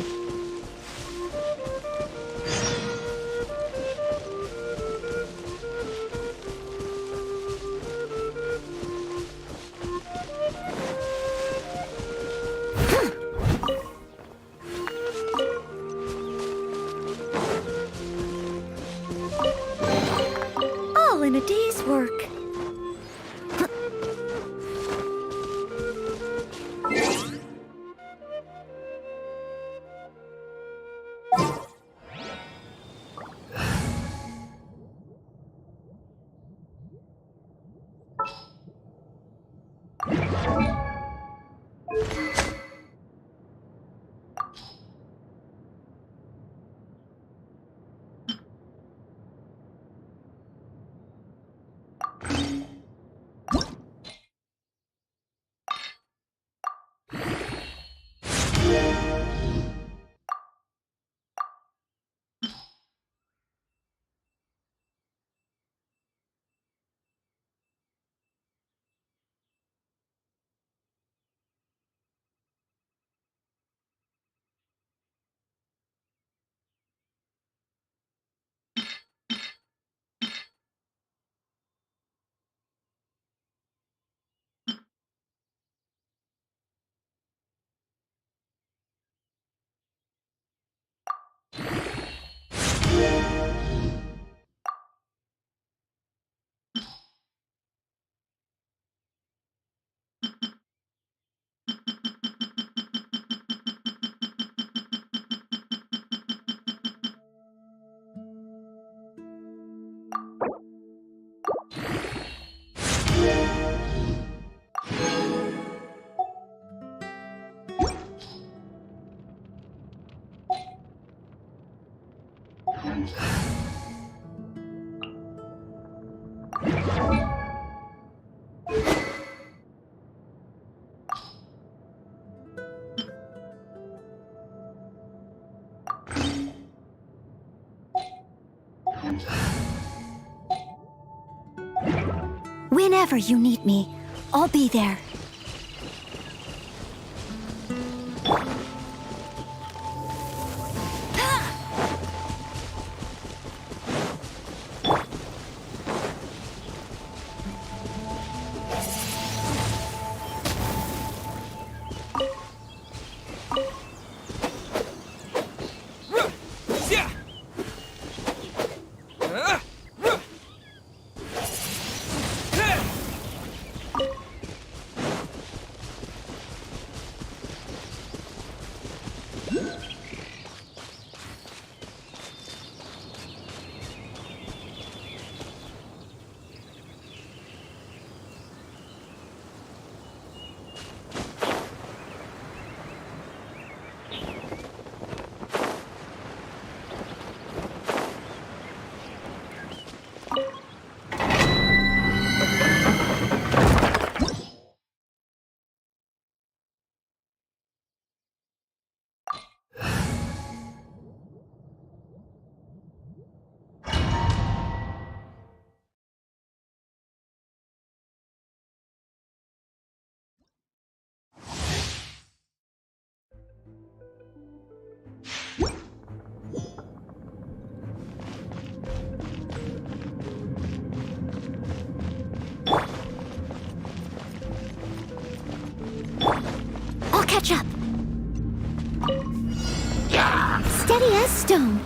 Whenever you need me, I'll be there. I'll catch up. Steady as stone.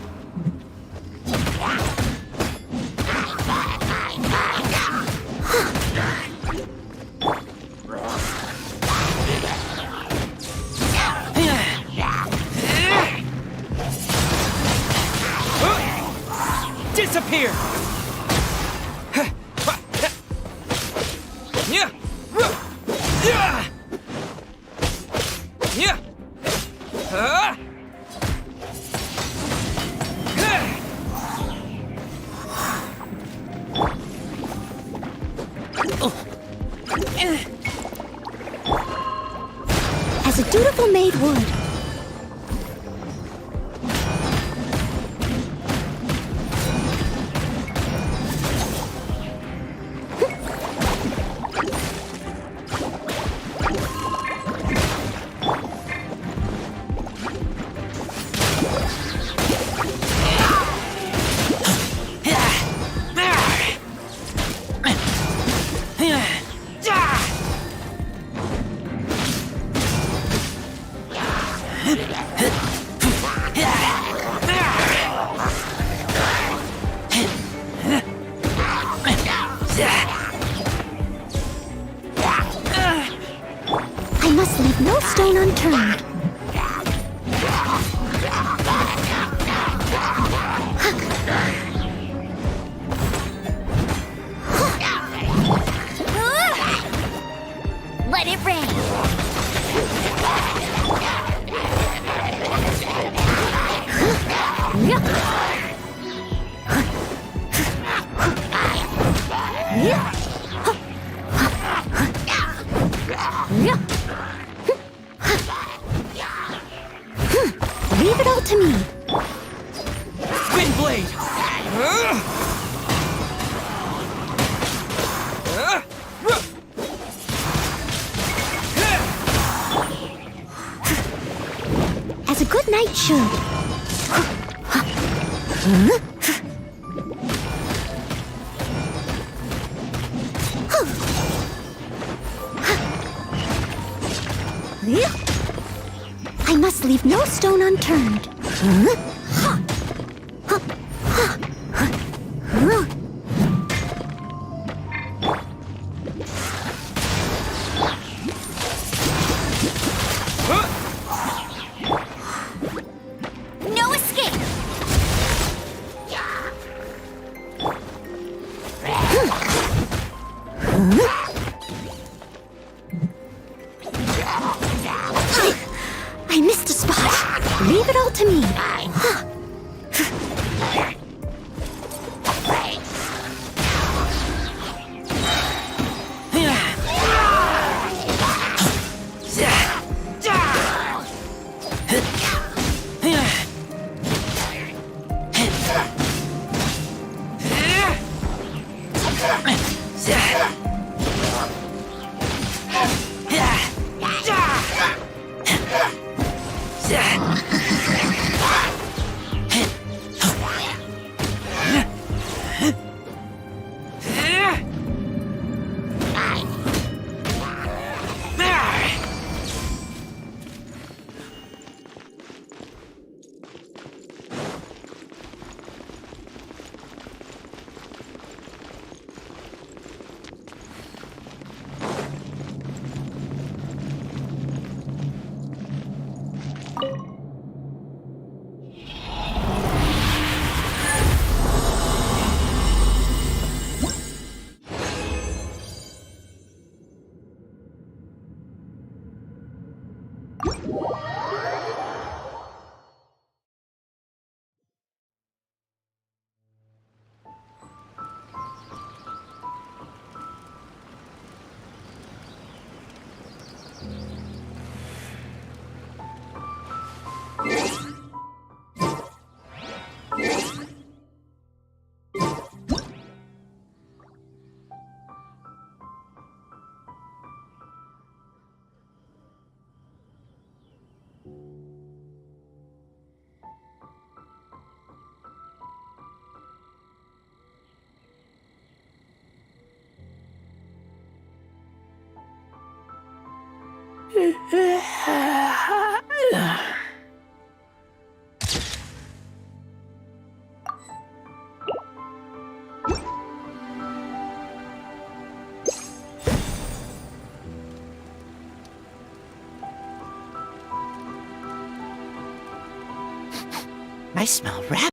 Disappear! As a dutiful maid would. I must leave no stone unturned. Let it rain. Leave it all to me. Wind blade! As a good knight should. I must leave no stone unturned. No escape. I missed a spot. Leave it all to me. I smell rabbit.